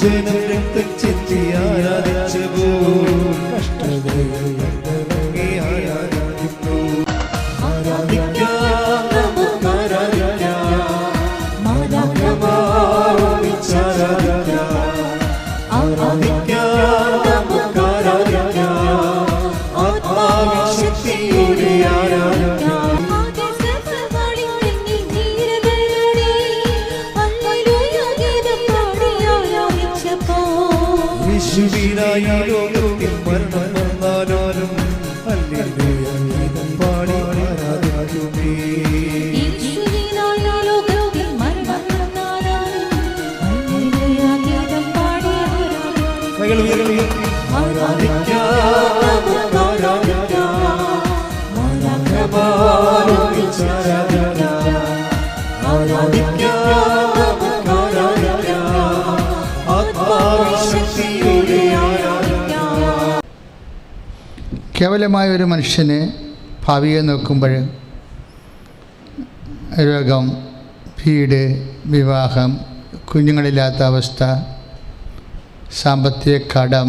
ജനം രക്തം ചിന്തി ആരാധിച്ചു കഷ്ടതകൾ ആരാധിക്കുന്നു യേശുവിനായി ലോകത്തിൽ മരണം വന്നാലും ഹല്ലേലൂയ ഗീതം പാടി ആരാധിക്കുമേ. യേശുവിനായി ലോകത്തിൽ മരണം വന്നാലും ഹല്ലേലൂയ ഗീതം പാടി ആരാധിക്കുമേ. കൈകൾ ഉയർത്തി ആരാധിക്കാം കേവലമായ ഒരു മനുഷ്യന് ഭാവിയെ നോക്കുമ്പോൾ രോഗം, വീട്, വിവാഹം, കുഞ്ഞുങ്ങളില്ലാത്ത അവസ്ഥ, സാമ്പത്തിക കടം,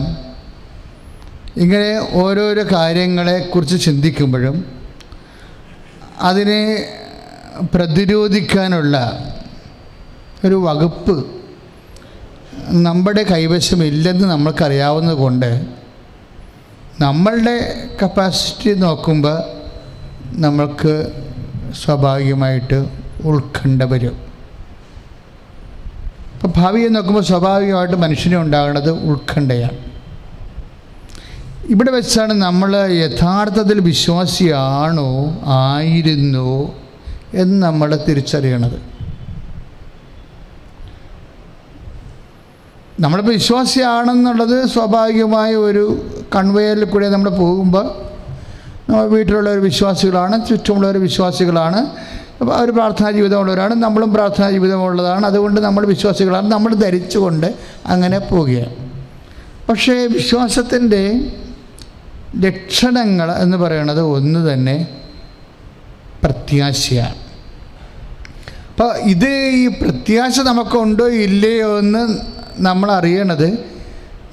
ഇങ്ങനെ ഓരോരോ കാര്യങ്ങളെക്കുറിച്ച് ചിന്തിക്കുമ്പോഴും അതിനെ പ്രതിരോധിക്കാനുള്ള ഒരു വകുപ്പ് നമ്മുടെ കൈവശമില്ലെന്ന് നമ്മൾക്കറിയാവുന്നത് കൊണ്ട് നമ്മളുടെ കപ്പാസിറ്റി നോക്കുമ്പോൾ നമ്മൾക്ക് സ്വാഭാവികമായിട്ട് ഉത്കണ്ഠ വരും. അപ്പോൾ ഭാവിയെ നോക്കുമ്പോൾ സ്വാഭാവികമായിട്ട് മനുഷ്യന് ഉണ്ടാകുന്നത് ഉത്കണ്ഠയാണ്. ഇവിടെ വെച്ചാണ് നമ്മൾ യഥാർത്ഥത്തിൽ വിശ്വാസിയാണോ ആയിരുന്നോ എന്ന് നമ്മൾ തിരിച്ചറിയണത്. നമ്മളിപ്പോൾ വിശ്വാസിയാണെന്നുള്ളത് സ്വാഭാവികമായ ഒരു കൺവെയറിൽ കൂടെ നമ്മൾ പോകുമ്പോൾ നമ്മൾ വീട്ടിലുള്ളവർ വിശ്വാസികളാണ്, ചുറ്റുമുള്ളവർ വിശ്വാസികളാണ്, അവർ പ്രാർത്ഥനാ ജീവിതമുള്ളവരാണ്, നമ്മളും പ്രാർത്ഥനാ ജീവിതമുള്ളതാണ്, അതുകൊണ്ട് നമ്മൾ വിശ്വാസികളാണ്, നമ്മൾ ധരിച്ചുകൊണ്ട് അങ്ങനെ പോവുകയാണ്. പക്ഷേ വിശ്വാസത്തിൻ്റെ ലക്ഷണങ്ങൾ എന്ന് പറയുന്നത് ഒന്ന് തന്നെ പ്രത്യാശയാണ്. അപ്പോൾ ഇത് ഈ പ്രത്യാശ നമുക്കുണ്ടോ ഇല്ലയോ എന്ന് നമ്മൾ അറിയണത്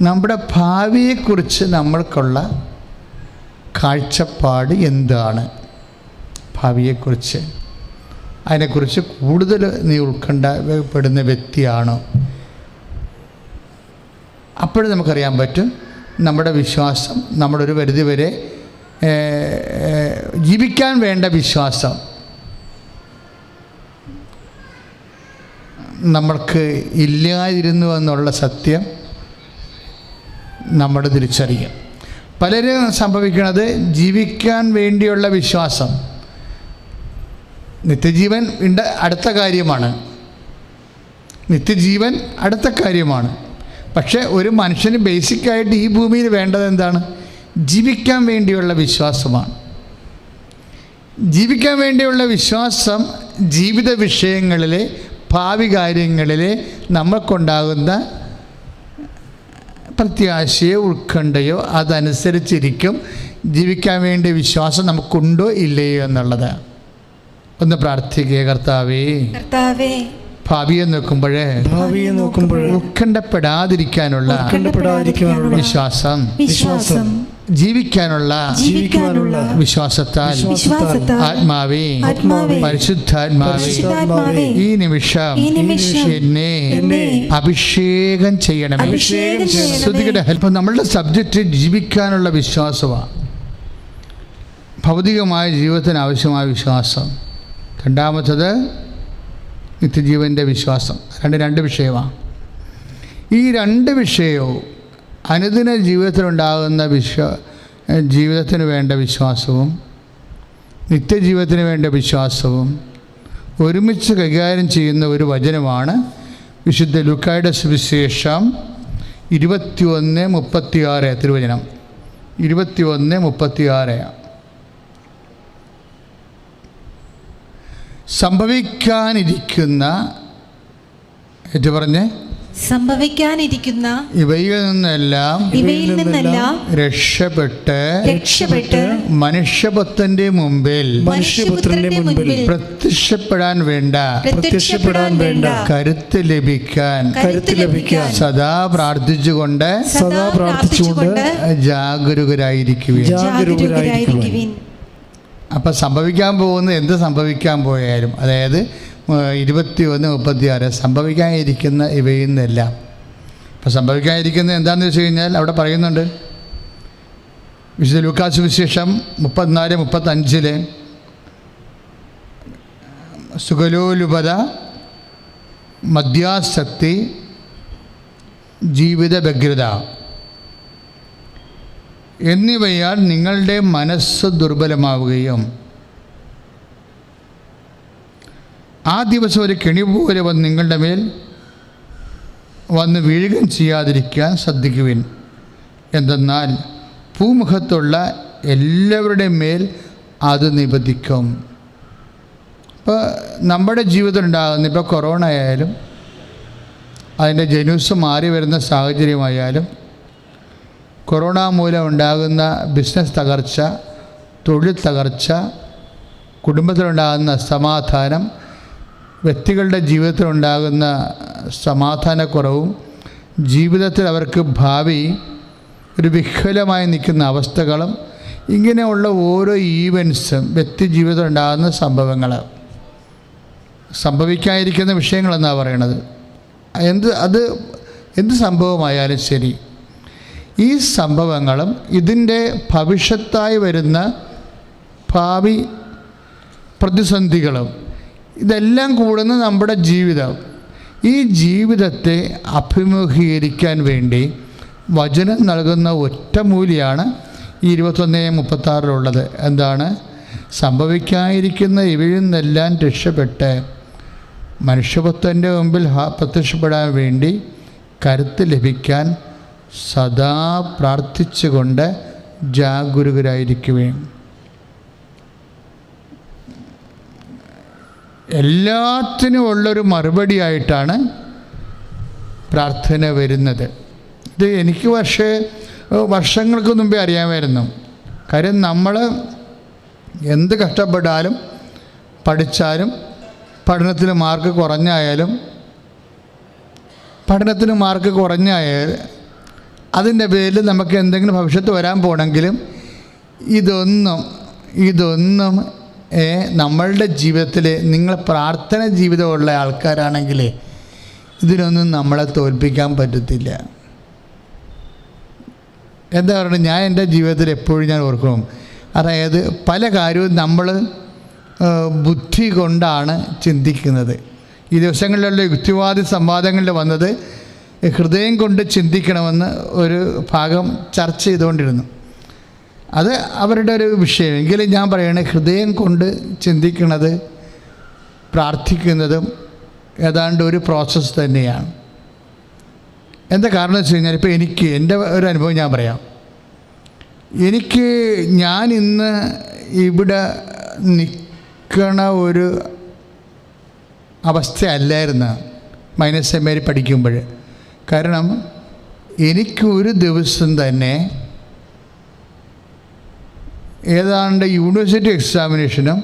നമ്മുടെ ഭാവിയെക്കുറിച്ച് നമ്മൾക്കുള്ള കാഴ്ചപ്പാട് എന്താണ്, ഭാവിയെക്കുറിച്ച് അതിനെക്കുറിച്ച് കൂടുതൽ നീ ഉത്കണ്ഠപ്പെടുന്ന വ്യക്തിയാണോ. അപ്പോഴും നമുക്കറിയാൻ പറ്റും നമ്മുടെ വിശ്വാസം, നമ്മളൊരു പരിധിവരെ ജീവിക്കാൻ വേണ്ട വിശ്വാസം നമ്മൾക്ക് ഇല്ലാതിരുന്നു എന്നുള്ള സത്യം നമ്മൾ തിരിച്ചറിയും. പലരും സംഭവിക്കുന്നത് ജീവിക്കാൻ വേണ്ടിയുള്ള വിശ്വാസം നിത്യജീവൻ അടുത്ത കാര്യമാണ്, നിത്യജീവൻ അടുത്ത കാര്യമാണ്. പക്ഷേ ഒരു മനുഷ്യന് ബേസിക്കായിട്ട് ഈ ഭൂമിയിൽ വേണ്ടത് എന്താണ്? ജീവിക്കാൻ വേണ്ടിയുള്ള വിശ്വാസമാണ്. ജീവിക്കാൻ വേണ്ടിയുള്ള വിശ്വാസം ജീവിത വിഷയങ്ങളിലെ, ഭാവി കാര്യങ്ങളിലെ നമ്മൾക്കുണ്ടാകുന്ന പ്രത്യാശയോ ഉത്കണ്ഠയോ അതനുസരിച്ചിരിക്കും ജീവിക്കാൻ വേണ്ടി വിശ്വാസം നമുക്കുണ്ടോ ഇല്ലയോ എന്നുള്ളത്. ഒന്ന് പ്രാർത്ഥിക്കുക. കർത്താവേ, ഭാവിയെ നോക്കുമ്പോഴേ ഉത്കണ്ഠപ്പെടാതിരിക്കാനുള്ള വിശ്വാസം ജീവിക്കാനുള്ള വിശ്വാസത്താൽ ആത്മാവേ, പരിശുദ്ധാത്മാവേ, ഈ നിമിഷം എന്നെ അഭിഷേകം ചെയ്യണമേ. ഇപ്പം നമ്മളുടെ സബ്ജക്റ്റ് ജീവിക്കാനുള്ള വിശ്വാസമാണ്, ഭൗതികമായ ജീവിതത്തിന് ആവശ്യമായ വിശ്വാസം. രണ്ടാമത്തത് നിത്യജീവൻ്റെ വിശ്വാസം. രണ്ട് വിഷയമാണ്. ഈ രണ്ട് വിഷയവും അനുദിന ജീവിതത്തിലുണ്ടാകുന്ന ജീവിതത്തിന് വേണ്ട വിശ്വാസവും നിത്യജീവിതത്തിന് വേണ്ട വിശ്വാസവും ഒരുമിച്ച് കൈകാര്യം ചെയ്യുന്ന ഒരു വചനമാണ് വിശുദ്ധ ലൂക്കായുടെ സുവിശേഷം 21:36 തിരുവചനം. 21:36 സംഭവിക്കാനിരിക്കുന്ന ഏറ്റു പറഞ്ഞ് സംഭവിക്കാനിരിക്കുന്ന ഇവയിൽ നിന്നെല്ലാം രക്ഷപ്പെട്ട് മനുഷ്യപുത്രന്റെ മുമ്പിൽ പ്രത്യക്ഷപ്പെടാൻ വേണ്ട കരുത്ത് ലഭിക്കാൻ സദാ പ്രാർത്ഥിച്ചുകൊണ്ട് ജാഗരൂകരായിരിക്കുവിൻ. അപ്പം സംഭവിക്കാൻ പോകുന്നത് എന്ത് സംഭവിക്കാൻ പോയാലും, അതായത് 21:36 സംഭവിക്കാനിരിക്കുന്ന ഇവയിൽ നിന്നെല്ലാം. അപ്പം സംഭവിക്കാനിരിക്കുന്നത് എന്താണെന്ന് വെച്ച് കഴിഞ്ഞാൽ അവിടെ പറയുന്നുണ്ട്, വിശുദ്ധ ലൂക്കാ സുവിശേഷം 34-35 സുഖലോലുപത, മദ്യാസക്തി, ജീവിത വ്യഗ്രത എന്നിവയാൽ നിങ്ങളുടെ മനസ്സ് ദുർബലമാവുകയും ആ ദിവസം ഒരു കെണി പോലെ വന്ന് നിങ്ങളുടെ മേൽ വന്ന് വീഴുകയും ചെയ്യാതിരിക്കാൻ ശ്രദ്ധിക്കുവിൻ. എന്തെന്നാൽ ഭൂമുഖത്തുള്ള എല്ലാവരുടെയും മേൽ അത് നിബന്ധിക്കും. ഇപ്പോൾ നമ്മുടെ ജീവിതത്തിൽ ഉണ്ടാകുന്ന, ഇപ്പോൾ കൊറോണ ആയാലും അതിൻ്റെ ജനുസ് മാറി വരുന്ന സാഹചര്യമായാലും, കൊറോണ മൂലം ഉണ്ടാകുന്ന ബിസിനസ് തകർച്ച, തൊഴിൽ തകർച്ച, കുടുംബത്തിലുണ്ടാകുന്ന അസമാധാനം, വ്യക്തികളുടെ ജീവിതത്തിലുണ്ടാകുന്ന സമാധാനക്കുറവും, ജീവിതത്തിൽ അവർക്ക് ഭാവി ഒരു വിഹ്വലമായി നിൽക്കുന്ന അവസ്ഥകളും, ഇങ്ങനെയുള്ള ഓരോ ഈവൻസും വ്യക്തി ജീവിതത്തിൽ ഉണ്ടാകുന്ന സംഭവിക്കാതിരിക്കുന്ന വിഷയങ്ങളെന്നാണ് പറയണത്. എന്ത് സംഭവമായാലും ശരി, ഈ സംഭവങ്ങളും ഇതിൻ്റെ ഭവിഷ്യത്തായി വരുന്ന ഭാവി പ്രതിസന്ധികളും ഇതെല്ലാം കൂടുന്ന നമ്മുടെ ജീവിതം, ഈ ജീവിതത്തെ അഭിമുഖീകരിക്കാൻ വേണ്ടി വചനം നൽകുന്ന ഒറ്റമൂലിയാണ് ഈ 21:36 എന്താണ്? സംഭവിക്കാതിരിക്കുന്ന ഇവയിൽ നിന്നെല്ലാം രക്ഷപ്പെട്ട് മനുഷ്യപുത്രൻ്റെ മുമ്പിൽ പ്രത്യക്ഷപ്പെടാൻ വേണ്ടി കരുത്ത് ലഭിക്കാൻ സദാ പ്രാർത്ഥിച്ചുകൊണ്ട് ജാഗരൂകരായിരിക്കുകയും. എല്ലാത്തിനും ഉള്ളൊരു മറുപടിയായിട്ടാണ് പ്രാർത്ഥന വരുന്നത്. ഇത് എനിക്ക് വർഷങ്ങൾക്ക് മുമ്പേ അറിയാമായിരുന്നു. കാര്യം നമ്മൾ എന്ത് കഷ്ടപ്പെട്ടാലും പഠിച്ചാലും പഠനത്തിന് മാർക്ക് കുറഞ്ഞായാൽ അതിൻ്റെ പേരിൽ നമുക്ക് എന്തെങ്കിലും ഭവിഷ്യത്ത് വരാൻ പോകണമെങ്കിലും ഇതൊന്നും നമ്മളുടെ ജീവിതത്തിൽ, നിങ്ങൾ പ്രാർത്ഥന ജീവിതമുള്ള ആൾക്കാരാണെങ്കിൽ ഇതിനൊന്നും നമ്മളെ തോൽപ്പിക്കാൻ പറ്റത്തില്ല. എന്താ പറയുക, ഞാൻ എൻ്റെ ജീവിതത്തിൽ എപ്പോഴും ഞാൻ ഓർക്കണം, അതായത് പല കാര്യവും നമ്മൾ ബുദ്ധി കൊണ്ടാണ് ചിന്തിക്കുന്നത്. ഈ ദിവസങ്ങളിലുള്ള യുക്തിവാദി സംവാദങ്ങളിൽ വന്നത് ഹൃദയം കൊണ്ട് ചിന്തിക്കണമെന്ന് ഒരു ഭാഗം ചർച്ച ചെയ്തുകൊണ്ടിരുന്നു. അത് അവരുടെ ഒരു വിഷയം. എങ്കിലും ഞാൻ പറയണേ, ഹൃദയം കൊണ്ട് ചിന്തിക്കുന്നത് പ്രാർത്ഥിക്കുന്നതും ഏതാണ്ട് ഒരു പ്രോസസ്സ് തന്നെയാണ്. എന്താ കാരണം വെച്ച് കഴിഞ്ഞാൽ, ഇപ്പോൾ എൻ്റെ ഒരു അനുഭവം ഞാൻ പറയാം. ഞാൻ ഇന്ന് ഇവിടെ നിൽക്കണ ഒരു അവസ്ഥയല്ലായിരുന്നു മൈനസ് പഠിക്കുമ്പോൾ. കാരണം എനിക്കൊരു ദിവസം തന്നെ ഏതാണ്ട് യൂണിവേഴ്സിറ്റി എക്സാമിനേഷനും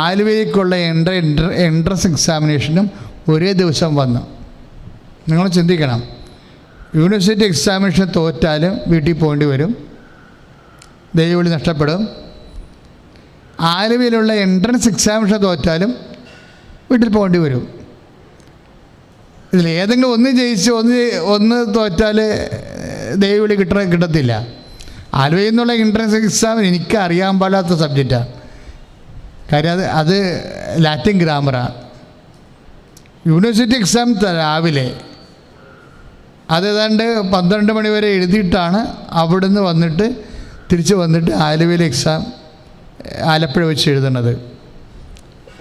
ആലുവയിലേക്കുള്ള എൻട്രൻസ് എക്സാമിനേഷനും ഒരേ ദിവസം വന്നു. നിങ്ങൾ ചിന്തിക്കണം, യൂണിവേഴ്സിറ്റി എക്സാമിനേഷൻ തോറ്റാലും വീട്ടിൽ പോകേണ്ടി വരും, ദൈവവിളി നഷ്ടപ്പെടും. ആലുവയിലുള്ള എൻട്രൻസ് എക്സാമിനേഷൻ തോറ്റാലും വീട്ടിൽ പോകേണ്ടി വരും. ഇതിൽ ഏതെങ്കിലും ഒന്ന് ജയിച്ച് ഒന്ന് തോറ്റാൽ ദൈവവിളി കിട്ടത്തില്ല. ആലുവയിൽ നിന്നുള്ള എൻട്രൻസ് എക്സാം എനിക്ക് അറിയാൻ പാടാത്ത സബ്ജക്റ്റാണ്. കാര്യം അത് ലാറ്റിൻ ഗ്രാമറാണ്. യൂണിവേഴ്സിറ്റി എക്സാം രാവിലെ, അത് ഏതാണ്ട് 12 മണി വരെ എഴുതിയിട്ടാണ് അവിടുന്ന് തിരിച്ച് വന്നിട്ട് ആലുവയിലെ എക്സാം ആലപ്പുഴ വെച്ച് എഴുതണത്.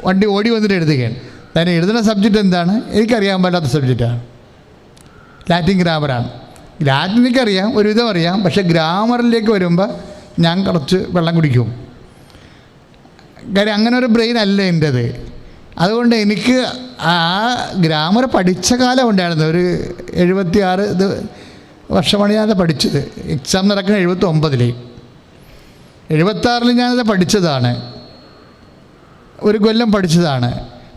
വണ്ടി ഓടി വന്നിട്ട് എഴുതുകയാണ്. അതിന് എഴുതുന്ന സബ്ജക്റ്റ് എന്താണ്? എനിക്കറിയാൻ പാടാത്ത സബ്ജക്റ്റാണ്, ലാറ്റിൻ ഗ്രാമറാണ്. ലാറ്റിൻ എനിക്കറിയാം, ഒരുവിധം അറിയാം. പക്ഷേ ഗ്രാമറിലേക്ക് വരുമ്പോൾ ഞാൻ കുറച്ച് വെള്ളം കുടിക്കും. കാര്യം അങ്ങനെ ഒരു ബ്രെയിൻ അല്ല എൻ്റേത്. അതുകൊണ്ട് എനിക്ക് ആ ഗ്രാമർ പഠിച്ച കാലം ഉണ്ടായിരുന്നു. ഒരു 76 വർഷമാണ് ഞാനത് പഠിച്ചത്. എക്സാം നടക്കുന്ന 79 76 ഞാനത് പഠിച്ചതാണ്, ഒരു കൊല്ലം പഠിച്ചതാണ്.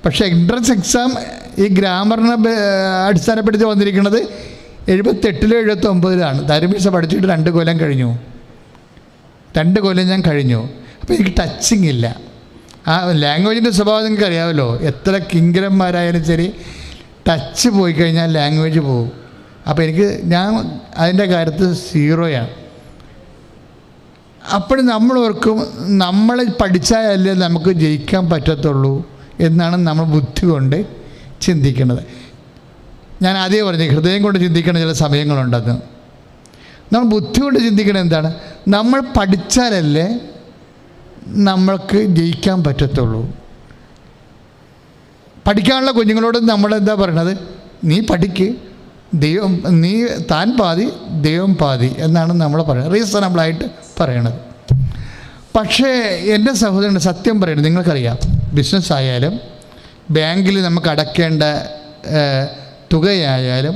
പക്ഷേ എൻട്രൻസ് എക്സാം ഈ ഗ്രാമറിനെ അടിസ്ഥാനപ്പെടുത്തി വന്നിരിക്കുന്നത് 78 79 ധാർമ്മിക പഠിച്ചിട്ട് 2 കൊല്ലം കഴിഞ്ഞു. 2 കൊല്ലം ഞാൻ കഴിഞ്ഞു. അപ്പോൾ എനിക്ക് ടച്ചിങ് ഇല്ല. ആ ലാംഗ്വേജിൻ്റെ സ്വഭാവം നിങ്ങൾക്ക് അറിയാമല്ലോ. എത്ര കിങ്കരന്മാരായാലും ശരി, ടച്ച് പോയി കഴിഞ്ഞാൽ ലാംഗ്വേജ് പോകും. അപ്പോൾ ഞാൻ അതിൻ്റെ കാര്യത്തിൽ 0. അപ്പോൾ നമ്മൾ ഓർക്കും നമ്മൾ പഠിച്ചാലല്ലേ നമുക്ക് ജയിക്കാൻ പറ്റത്തുള്ളൂ എന്നാണ് നമ്മൾ ബുദ്ധി കൊണ്ട് ചിന്തിക്കുന്നത്. ഞാൻ ആദ്യം പറഞ്ഞു ഹൃദയം കൊണ്ട് ചിന്തിക്കുന്ന ചില സമയങ്ങളുണ്ടെന്ന്. നമ്മൾ ബുദ്ധി കൊണ്ട് ചിന്തിക്കുന്നത് എന്താണ്? നമ്മൾ പഠിച്ചാലല്ലേ നമ്മൾക്ക് ജയിക്കാൻ പറ്റത്തുള്ളൂ. പഠിക്കാനുള്ള കുഞ്ഞുങ്ങളോട് നമ്മളെന്താ പറയണത്? നീ പഠിക്ക്, ദൈവം നീ താൻ പാതി ദൈവം പാതി എന്നാണ് നമ്മൾ പറയുന്നത്, റീസണബിളായിട്ട് പറയണത്. പക്ഷേ എൻ്റെ സഹോദരൻ സത്യം പറയുന്നത് നിങ്ങൾക്കറിയാം, ബിസിനസ് ആയാലും ബാങ്കിൽ നമുക്ക് അടയ്ക്കേണ്ട തുകയായാലും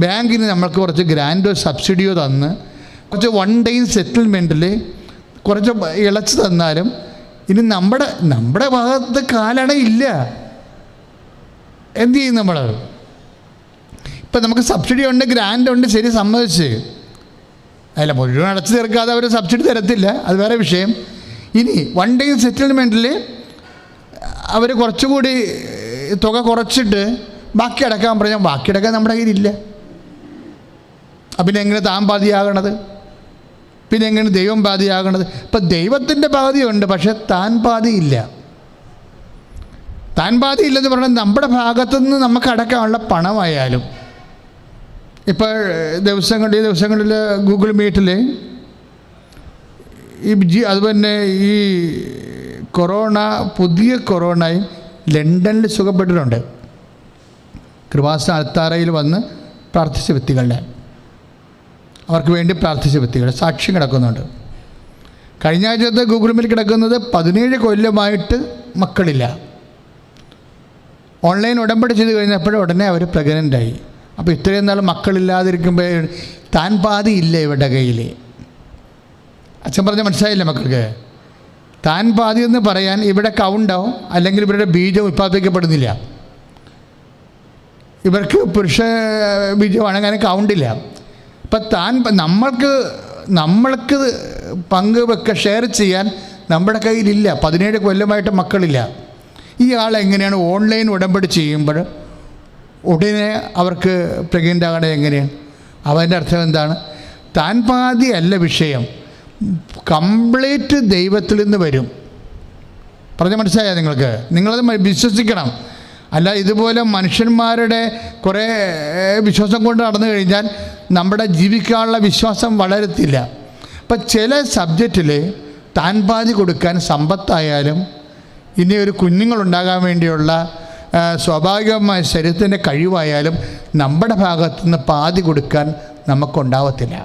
ബാങ്കിന് നമ്മൾക്ക് കുറച്ച് ഗ്രാൻഡോ സബ്സിഡിയോ തന്ന് കുറച്ച് 1 day സെറ്റിൽമെൻറ്റിൽ കുറച്ച് ഇളച്ച് തന്നാലും ഇനി നമ്മുടെ ഭാഗത്ത് കാലണയില്ല. എന്തു ചെയ്യും നമ്മൾ? ഇപ്പം നമുക്ക് സബ്സിഡി ഉണ്ട്, ഗ്രാൻഡ് ഉണ്ട്, ശരി, സമ്മതിച്ച്. അല്ല, മുഴുവൻ അടച്ചു തീർക്കാതെ അവർ സബ്സിഡി തരത്തില്ല, അത് വേറെ വിഷയം. ഇനി 1 day സെറ്റിൽമെൻറ്റിൽ അവർ കുറച്ചുകൂടി തുക കുറച്ചിട്ട് ബാക്കി അടക്കാൻ പറഞ്ഞാൽ ബാക്കി അടക്കാൻ നമ്മുടെ കയ്യിലില്ല. പിന്നെ എങ്ങനെ താൻ പാതിയാകണത്? പിന്നെ എങ്ങനെ ദൈവം പാതിയാകണത്? ഇപ്പം ദൈവത്തിൻ്റെ പാതിയുണ്ട്, പക്ഷേ താൻ പാതിയില്ല. താൻ പാതിയില്ലെന്ന് പറഞ്ഞാൽ നമ്മുടെ ഭാഗത്തുനിന്ന് നമുക്ക് അടക്കാനുള്ള പണമായാലും. ഇപ്പോൾ ദിവസങ്ങളിൽ ഗൂഗിൾ മീറ്റിൽ അതുപോലെ ഈ പുതിയ കൊറോണയും ലണ്ടനിൽ സുഖപ്പെട്ടിട്ടുണ്ട്. കൃപാസന അൾത്താരയിൽ വന്ന് പ്രാർത്ഥിച്ച വ്യക്തികളുടെ, അവർക്ക് വേണ്ടി പ്രാർത്ഥിച്ച വ്യക്തികളുടെ സാക്ഷ്യം കിടക്കുന്നുണ്ട്. കഴിഞ്ഞ ആഴ്ചത്തെ ഗൂഗിൾ മീറ്റിൽ കിടക്കുന്നത് 17 കൊല്ലമായിട്ട് മക്കളില്ല. ഓൺലൈൻ ഉടമ്പടി ചെയ്ത് കഴിഞ്ഞപ്പോൾ ഉടനെ അവർ പ്രഗ്നൻ്റായി. അപ്പോൾ ഇത്രയും നാൾ മക്കളില്ലാതിരിക്കുമ്പോൾ താൻ പാതിയില്ല ഇവരുടെ കയ്യിൽ. അച്ഛൻ പറഞ്ഞാൽ മനസ്സിലായില്ല മക്കൾക്ക്? താൻ പാതി എന്ന് പറയാൻ ഇവിടെ കൗണ്ടോ അല്ലെങ്കിൽ ഇവരുടെ ബീജം ഉൽപ്പാദിപ്പിക്കപ്പെടുന്നില്ല. ഇവർക്ക് പുരുഷ ബീജമാണ്, അങ്ങനെ കൗണ്ടില്ല. അപ്പം നമ്മൾക്ക് ഷെയർ ചെയ്യാൻ നമ്മുടെ കയ്യിലില്ല. 17 കൊല്ലമായിട്ട് മക്കളില്ല. ഈ ആളെങ്ങനെയാണ് ഓൺലൈൻ ഉടമ്പടി ചെയ്യുമ്പോൾ ഉടനെ അവർക്ക് പ്രഗ്നൻ്റ് ആകണത് എങ്ങനെയാണ്? അവൻ്റെ അർത്ഥം എന്താണ്? താൻ പാതി അല്ല വിഷയം, കംപ്ലീറ്റ് ദൈവത്തിൽ നിന്ന് വരും. പറഞ്ഞ മനസ്സിലായോ നിങ്ങൾക്ക്? നിങ്ങളത് വിശ്വസിക്കണം. അല്ല, ഇതുപോലെ മനുഷ്യന്മാരുടെ കുറേ വിശ്വാസം കൊണ്ട് നടന്നു കഴിഞ്ഞാൽ നമ്മുടെ ജീവിക്കാനുള്ള വിശ്വാസം വളരത്തില്ല. അപ്പം ചില സബ്ജക്റ്റിൽ താൻ പാതി കൊടുക്കാൻ സമ്പത്തായാലും ഇനി ഒരു കുഞ്ഞുങ്ങളുണ്ടാകാൻ വേണ്ടിയുള്ള സ്വാഭാവികമായ ശരീരത്തിൻ്റെ കഴിവായാലും നമ്മുടെ ഭാഗത്തുനിന്ന് പാതി കൊടുക്കാൻ നമുക്കുണ്ടാവത്തില്ല.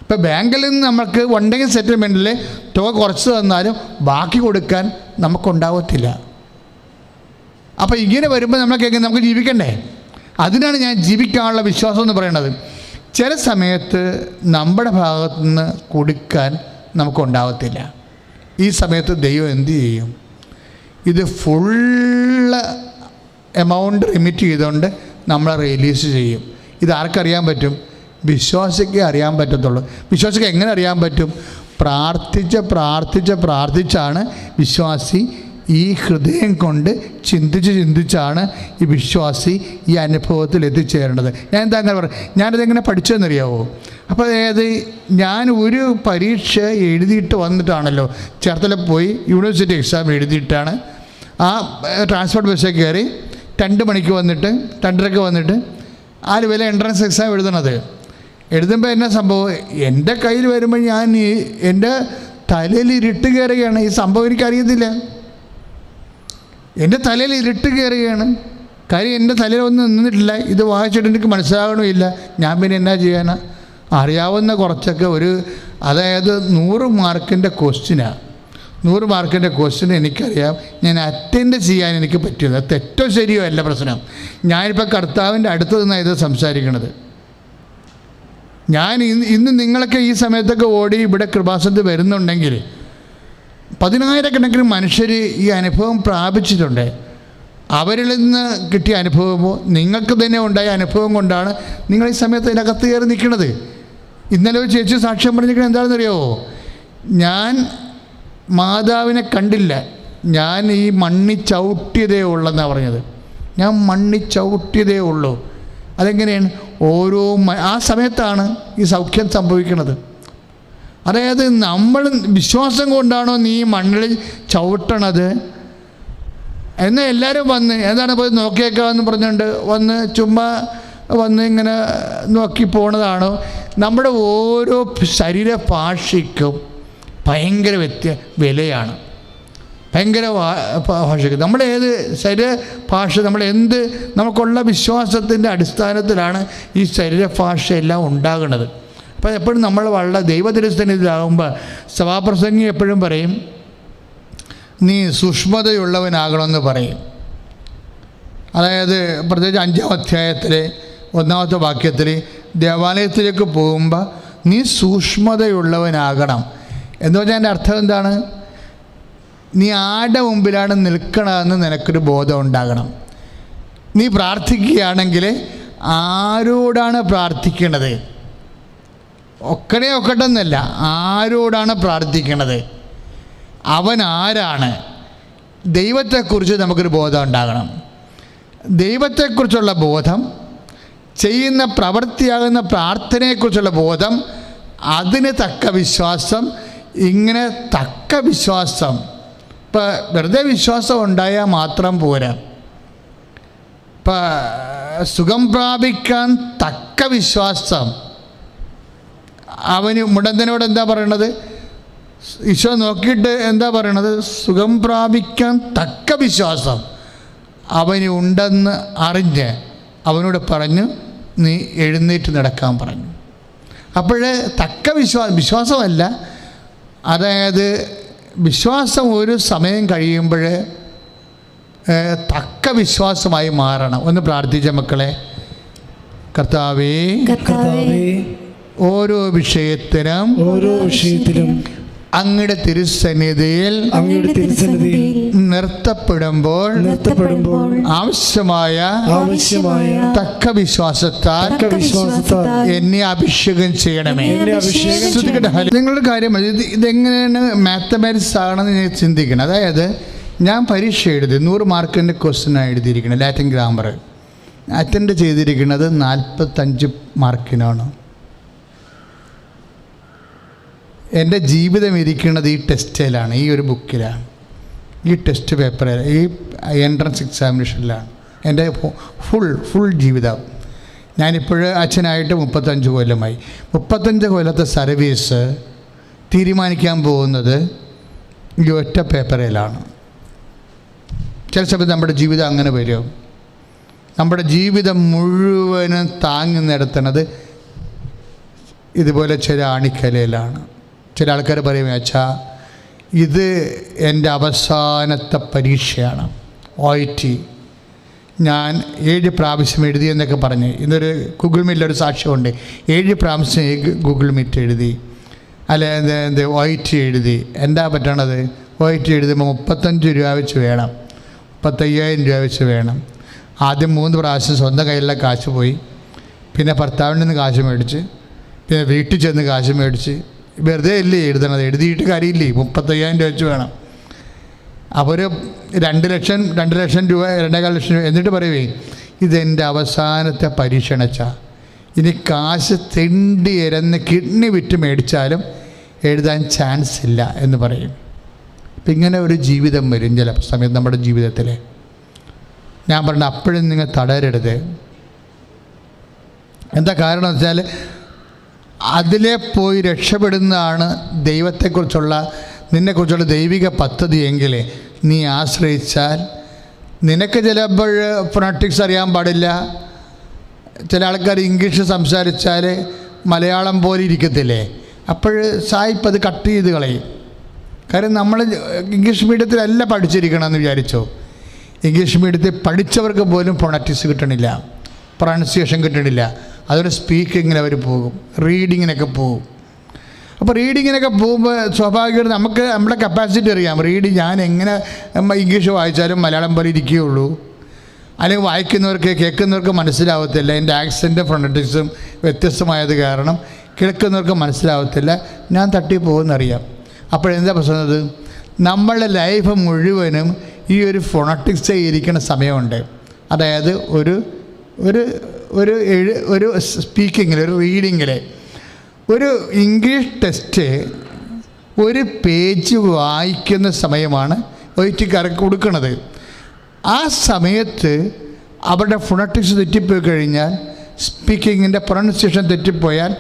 ഇപ്പോൾ ബാങ്കിൽ നിന്ന് നമുക്ക് 1 day സെറ്റിൽമെൻറ്റിൽ തുക കുറച്ച് തന്നാലും ബാക്കി കൊടുക്കാൻ നമുക്കുണ്ടാവത്തില്ല. അപ്പോൾ ഇങ്ങനെ വരുമ്പോൾ നമുക്ക് ജീവിക്കണ്ടേ? അതിനാണ് ഞാൻ ജീവിക്കാനുള്ള വിശ്വാസം എന്ന് പറയുന്നത്. ചില സമയത്ത് നമ്മുടെ ഭാഗത്തുനിന്ന് കൊടുക്കാൻ നമുക്കുണ്ടാവത്തില്ല. ഈ സമയത്ത് ദൈവം എന്തു ചെയ്യും? ഇത് ഫുള്ള് എമൗണ്ട് റിമിറ്റ് ചെയ്തുകൊണ്ട് നമ്മളെ റിലീസ് ചെയ്യും. ഇത് ആർക്കറിയാൻ പറ്റും? വിശ്വാസിക്ക് അറിയാൻ പറ്റത്തുള്ളൂ. വിശ്വാസിക്ക് എങ്ങനെ അറിയാൻ പറ്റും? പ്രാർത്ഥിച്ചാണ് വിശ്വാസി ഈ ഹൃദയം കൊണ്ട് ചിന്തിച്ചാണ് ഈ വിശ്വാസി ഈ അനുഭവത്തിൽ എത്തിച്ചേരേണ്ടത്. ഞാൻ എന്താ അങ്ങനെ പറയാം? ഞാനിതെങ്ങനെ പഠിച്ചതെന്നറിയാവോ? അപ്പോൾ അതായത് ഞാൻ ഒരു പരീക്ഷ എഴുതിയിട്ട് വന്നിട്ടാണല്ലോ, ചേർത്തല പോയി യൂണിവേഴ്സിറ്റി എക്സാം എഴുതിയിട്ടാണ് ആ ട്രാൻസ്പോർട്ട് ബസ്സിൽ കയറി 2 മണിക്ക് വന്നിട്ട് 2:30 വന്നിട്ട് ആലുവയിലെ എൻട്രൻസ് എക്സാം എഴുതുമ്പോൾ എന്നാ സംഭവം? എൻ്റെ കയ്യിൽ വരുമ്പോൾ എൻ്റെ തലയിൽ ഇരുട്ട് കയറുകയാണ്. ഈ സംഭവം എനിക്കറിയത്തില്ല. എൻ്റെ തലയിൽ ഇരുട്ട് കയറുകയാണ്. കാര്യം എൻ്റെ തലയിൽ ഒന്നും നിന്നിട്ടില്ല. ഇത് വായിച്ചിട്ട് എനിക്ക് മനസ്സിലാകണമില്ല. ഞാൻ പിന്നെ എന്നാ ചെയ്യാനാ? അറിയാവുന്ന കുറച്ചൊക്കെ അതായത് 100 മാർക്കിൻ്റെ ക്വസ്റ്റ്യനാണ്. 100 മാർക്കിൻ്റെ ക്വസ്റ്റ്യൻ എനിക്കറിയാം, ഞാൻ അറ്റൻഡ് ചെയ്യാൻ എനിക്ക് പറ്റിയത്. അത് തെറ്റോ ശരിയോ അല്ല പ്രശ്നം. ഞാനിപ്പോൾ കർത്താവിൻ്റെ അടുത്ത് നിന്നാണ് ഇത് സംസാരിക്കണത്. ഞാൻ ഇന്ന് നിങ്ങളൊക്കെ ഈ സമയത്തൊക്കെ ഓടി ഇവിടെ കൃപാസനത്തിൽ വരുന്നുണ്ടെങ്കിൽ 10,000 മനുഷ്യർ ഈ അനുഭവം പ്രാപിച്ചിട്ടുണ്ട്. അവരിൽ നിന്ന് കിട്ടിയ അനുഭവമോ നിങ്ങൾക്ക് തന്നെ ഉണ്ടായ അനുഭവം കൊണ്ടാണ് നിങ്ങൾ ഈ സമയത്ത് അതിനകത്ത് കയറി നിൽക്കുന്നത്. ഇന്നലെ ഒരു ചേച്ചി സാക്ഷ്യം പറഞ്ഞിരിക്കുന്നത് എന്താണെന്നറിയാമോ? ഞാൻ മാതാവിനെ കണ്ടില്ല, ഞാൻ ഈ മണ്ണി ചവിട്ടിയതേ ഉള്ളെന്നാണ് പറഞ്ഞത്. ഞാൻ മണ്ണി ചവിട്ടിയതേ ഉള്ളൂ. അതെങ്ങനെയാണ്? ഓരോ ആ സമയത്താണ് ഈ സൗഖ്യം സംഭവിക്കുന്നത്. അതായത് നമ്മൾ വിശ്വാസം കൊണ്ടാണോ നീ മണ്ണിൽ ചവിട്ടണത് എന്നാൽ എല്ലാവരും വന്ന് എന്താണ് പോയി നോക്കിയേക്കാമെന്ന് പറഞ്ഞുകൊണ്ട് വന്ന് ചുമ്മാ വന്ന് ഇങ്ങനെ നോക്കി പോണതാണോ? നമ്മുടെ ഓരോ ശരീരഭാഷയ്ക്കും ഭയങ്കര വിലയാണ്. ഭയങ്കര ഭാഷയ്ക്ക് നമ്മൾ ഏത് ശരീരഭാഷ നമുക്കുള്ള വിശ്വാസത്തിൻ്റെ അടിസ്ഥാനത്തിലാണ് ഈ ശരീരഭാഷ എല്ലാം ഉണ്ടാകുന്നത്. അപ്പോൾ എപ്പോഴും നമ്മൾ വളരെ ദൈവതിരുസന്നിധിയിലാകുമ്പോൾ സഭാപ്രസംഗി എപ്പോഴും പറയും, നീ സൂക്ഷ്മതയുള്ളവനാകണമെന്ന് പറയും. അതായത് പ്രത്യേകിച്ച് 5-ാം അധ്യായത്തിലെ 1-ാമത്തെ വാക്യത്തിൽ ദേവാലയത്തിലേക്ക് പോകുമ്പോൾ നീ സൂക്ഷ്മതയുള്ളവനാകണം എന്ന് പറഞ്ഞാൽ എൻ്റെ അർത്ഥം എന്താണ്? നീ ആരുടെ മുമ്പിലാണ് നിൽക്കണമെന്ന് നിനക്കൊരു ബോധം ഉണ്ടാകണം. നീ പ്രാർത്ഥിക്കുകയാണെങ്കിൽ ആരോടാണ് പ്രാർത്ഥിക്കണത്? ഒക്കട്ടെന്നല്ല, ആരോടാണ് പ്രാർത്ഥിക്കണത്, അവൻ ആരാണ്? ദൈവത്തെക്കുറിച്ച് നമുക്കൊരു ബോധം ഉണ്ടാകണം. ദൈവത്തെക്കുറിച്ചുള്ള ബോധം, ചെയ്യുന്ന പ്രവൃത്തിയാകുന്ന പ്രാർത്ഥനയെക്കുറിച്ചുള്ള ബോധം, അതിന് തക്ക വിശ്വാസം, ഇങ്ങനെ തക്ക വിശ്വാസം. ഇപ്പം വെറുതെ വിശ്വാസം ഉണ്ടായാൽ മാത്രം പോരാ. ഇപ്പം സുഖം പ്രാപിക്കാൻ തക്ക വിശ്വാസം. അവന് മുടന്തനോട് എന്താ പറയണത്? ഈശോ നോക്കിയിട്ട് എന്താ പറയണത്? സുഖം പ്രാപിക്കാൻ തക്ക വിശ്വാസം അവന് ഉണ്ടെന്ന് അറിഞ്ഞ് അവനോട് പറഞ്ഞു, നീ എഴുന്നേറ്റ് നടക്കാൻ പറഞ്ഞു. അപ്പോഴേ തക്ക വിശ്വാസമല്ല, അതായത് വിശ്വാസം ഒരു സമയം കഴിയുമ്പോൾ തക്ക വിശ്വാസമായി മാറണം. ഒന്ന് പ്രാർത്ഥിച്ച മക്കളെ. കർത്താവേ, ഓരോ വിഷയത്തിലും അങ്ങയുടെ തിരുസന്നിധിയിൽ നിർത്തപ്പെടുമ്പോൾ ആവശ്യമായ തക്ക വിശ്വാസത്താൽ എന്നെ അഭിഷേകം ചെയ്യണമേ. നിങ്ങളുടെ കാര്യം ഇതെങ്ങനെയാണ് മാത്തമാറ്റിക്സ് ആണെന്ന് ഞാൻ ചിന്തിക്കണം. അതായത് ഞാൻ പരീക്ഷ എഴുതി 100 മാർക്കിൻ്റെ ക്വസ്റ്റ്യനാണ് എഴുതിയിരിക്കുന്നത്. ലാറ്റിൻ ഗ്രാമർ അറ്റൻഡ് ചെയ്തിരിക്കുന്നത് 45 മാർക്കിനാണ്. എൻ്റെ ജീവിതം ഇരിക്കുന്നത് ഈ ടെസ്റ്റിലാണ്, ഈ ഒരു ബുക്കിലാണ്, ഈ ടെസ്റ്റ് പേപ്പറിൽ, ഈ എൻട്രൻസ് എക്സാമിനേഷനിലാണ് എൻ്റെ ഫുൾ ജീവിതം. ഞാനിപ്പോൾ അച്ഛനായിട്ട് 35 കൊല്ലമായി. 35 കൊല്ലത്തെ സർവീസ് തീരുമാനിക്കാൻ പോകുന്നത് ഈ ഒറ്റ പേപ്പറിലാണ്. ചില സമയത്ത് നമ്മുടെ ജീവിതം അങ്ങനെ വരും. നമ്മുടെ ജീവിതം മുഴുവനും താങ്ങി നിർത്തുന്നത് ഇതുപോലെ ചില ആണിക്കലയിലാണ്. ചില ആൾക്കാർ പറയും, അച്ഛാ ഇത് എൻ്റെ അവസാനത്തെ പരീക്ഷയാണ്, OIT. ഞാൻ 7 പ്രാവശ്യം എഴുതി എന്നൊക്കെ പറഞ്ഞ് ഇന്നൊരു ഗൂഗിൾ മീറ്റിലൊരു സാക്ഷ്യമുണ്ട്. 7 പ്രാവശ്യം ഗൂഗിൾ മീറ്റ് എഴുതി, അല്ല OIT എഴുതി. എന്താ പറ്റണത്? OIT എഴുതുമ്പോൾ 35 രൂപ വെച്ച് വേണം, 35,000 രൂപ വെച്ച് വേണം. ആദ്യം 3 പ്രാവശ്യം സ്വന്തം കയ്യിലുള്ള കാശ് പോയി, പിന്നെ ഭർത്താവിൻ്റെ നിന്ന് കാശ് മേടിച്ച്, പിന്നെ വീട്ടിൽ ചെന്ന് കാശ് മേടിച്ച്. വെറുതെ ഇല്ലേ എഴുതണത്, എഴുതിയിട്ട് കാര്യമില്ലേ, 35,000 രൂപ വെച്ച് വേണം. അപ്പോൾ ഒരു 2 ലക്ഷം 2 ലക്ഷം രൂപ 2,4 ലക്ഷം രൂപ. എന്നിട്ട് പറയുവേ, ഇതെൻ്റെ അവസാനത്തെ പരീക്ഷണച്ച, ഇനി കാശ് തെണ്ടി ഇരന്ന് കിഡ്നി വിറ്റ് മേടിച്ചാലും എഴുതാൻ ചാൻസ് ഇല്ല എന്ന് പറയും. അപ്പം ഇങ്ങനെ ഒരു ജീവിതം വരും ചില സമയത്ത് നമ്മുടെ ജീവിതത്തിൽ. ഞാൻ പറഞ്ഞ അപ്പോഴും നിങ്ങൾ തളരരുത്. എന്താ കാരണം എന്ന് വെച്ചാൽ അതിലെ പോയി രക്ഷപ്പെടുന്നതാണ് ദൈവത്തെക്കുറിച്ചുള്ള നിന്നെക്കുറിച്ചുള്ള ദൈവിക പദ്ധതി എങ്കിൽ നീ ആശ്രയിച്ചാൽ. നിനക്ക് ചിലപ്പോൾ ഫൊണറ്റിക്സ് അറിയാൻ പാടില്ല, ചില ആൾക്കാർ ഇംഗ്ലീഷ് സംസാരിച്ചാൽ മലയാളം പോലെ ഇരിക്കത്തില്ലേ, അപ്പോൾ സായിപ്പ് അത് കട്ട് ചെയ്ത് കളയും. കാര്യം നമ്മൾ ഇംഗ്ലീഷ് മീഡിയത്തിലല്ല പഠിച്ചിരിക്കണമെന്ന് വിചാരിച്ചോ. ഇംഗ്ലീഷ് മീഡിയത്തിൽ പഠിച്ചവർക്ക് പോലും ഫോണറ്റിക്സ് കിട്ടണില്ല, പ്രൊണൗൺസിയേഷൻ കിട്ടണില്ല. അതുകൊണ്ട് സ്പീക്കിങ്ങിന് അവർ പോകും, റീഡിങ്ങിനൊക്കെ പോകും. അപ്പോൾ റീഡിങ്ങിനൊക്കെ പോകുമ്പോൾ സ്വാഭാവികമായിട്ട് നമുക്ക് നമ്മുടെ കപ്പാസിറ്റി അറിയാം. ഞാൻ എങ്ങനെ ഇംഗ്ലീഷ് വായിച്ചാലും മലയാളം പോലെ ഇരിക്കുകയുള്ളൂ, അല്ലെങ്കിൽ വായിക്കുന്നവർക്ക് കേൾക്കുന്നവർക്ക് മനസ്സിലാവത്തില്ല. എൻ്റെ ആക്സെൻറ്റും ഫോണറ്റിക്സും വ്യത്യസ്തമായത് കാരണം കേൾക്കുന്നവർക്ക് മനസ്സിലാവത്തില്ല, ഞാൻ തട്ടിപ്പോകുമെന്നറിയാം. അപ്പോഴെന്താ പ്രശ്നത്? നമ്മളുടെ ലൈഫ് മുഴുവനും ഈ ഒരു ഫോണറ്റിക്സ് ഇരിക്കുന്ന സമയമുണ്ട്. അതായത് ഒരു സ്പീക്കിങ്ങിൽ, ഒരു റീഡിങ്ങിൽ, ഒരു ഇംഗ്ലീഷ് ടെസ്റ്റ് ഒരു പേജ് വായിക്കുന്ന സമയമാണ് ഒയിറ്റിക്കാർക്ക് കൊടുക്കുന്നത്. ആ സമയത്ത് അവരുടെ ഫോണറ്റിക്സ് തെറ്റിപ്പോയി കഴിഞ്ഞാൽ, സ്പീക്കിങ്ങിൻ്റെ പ്രൊണൗൺസിയേഷൻ തെറ്റിപ്പോയാൽ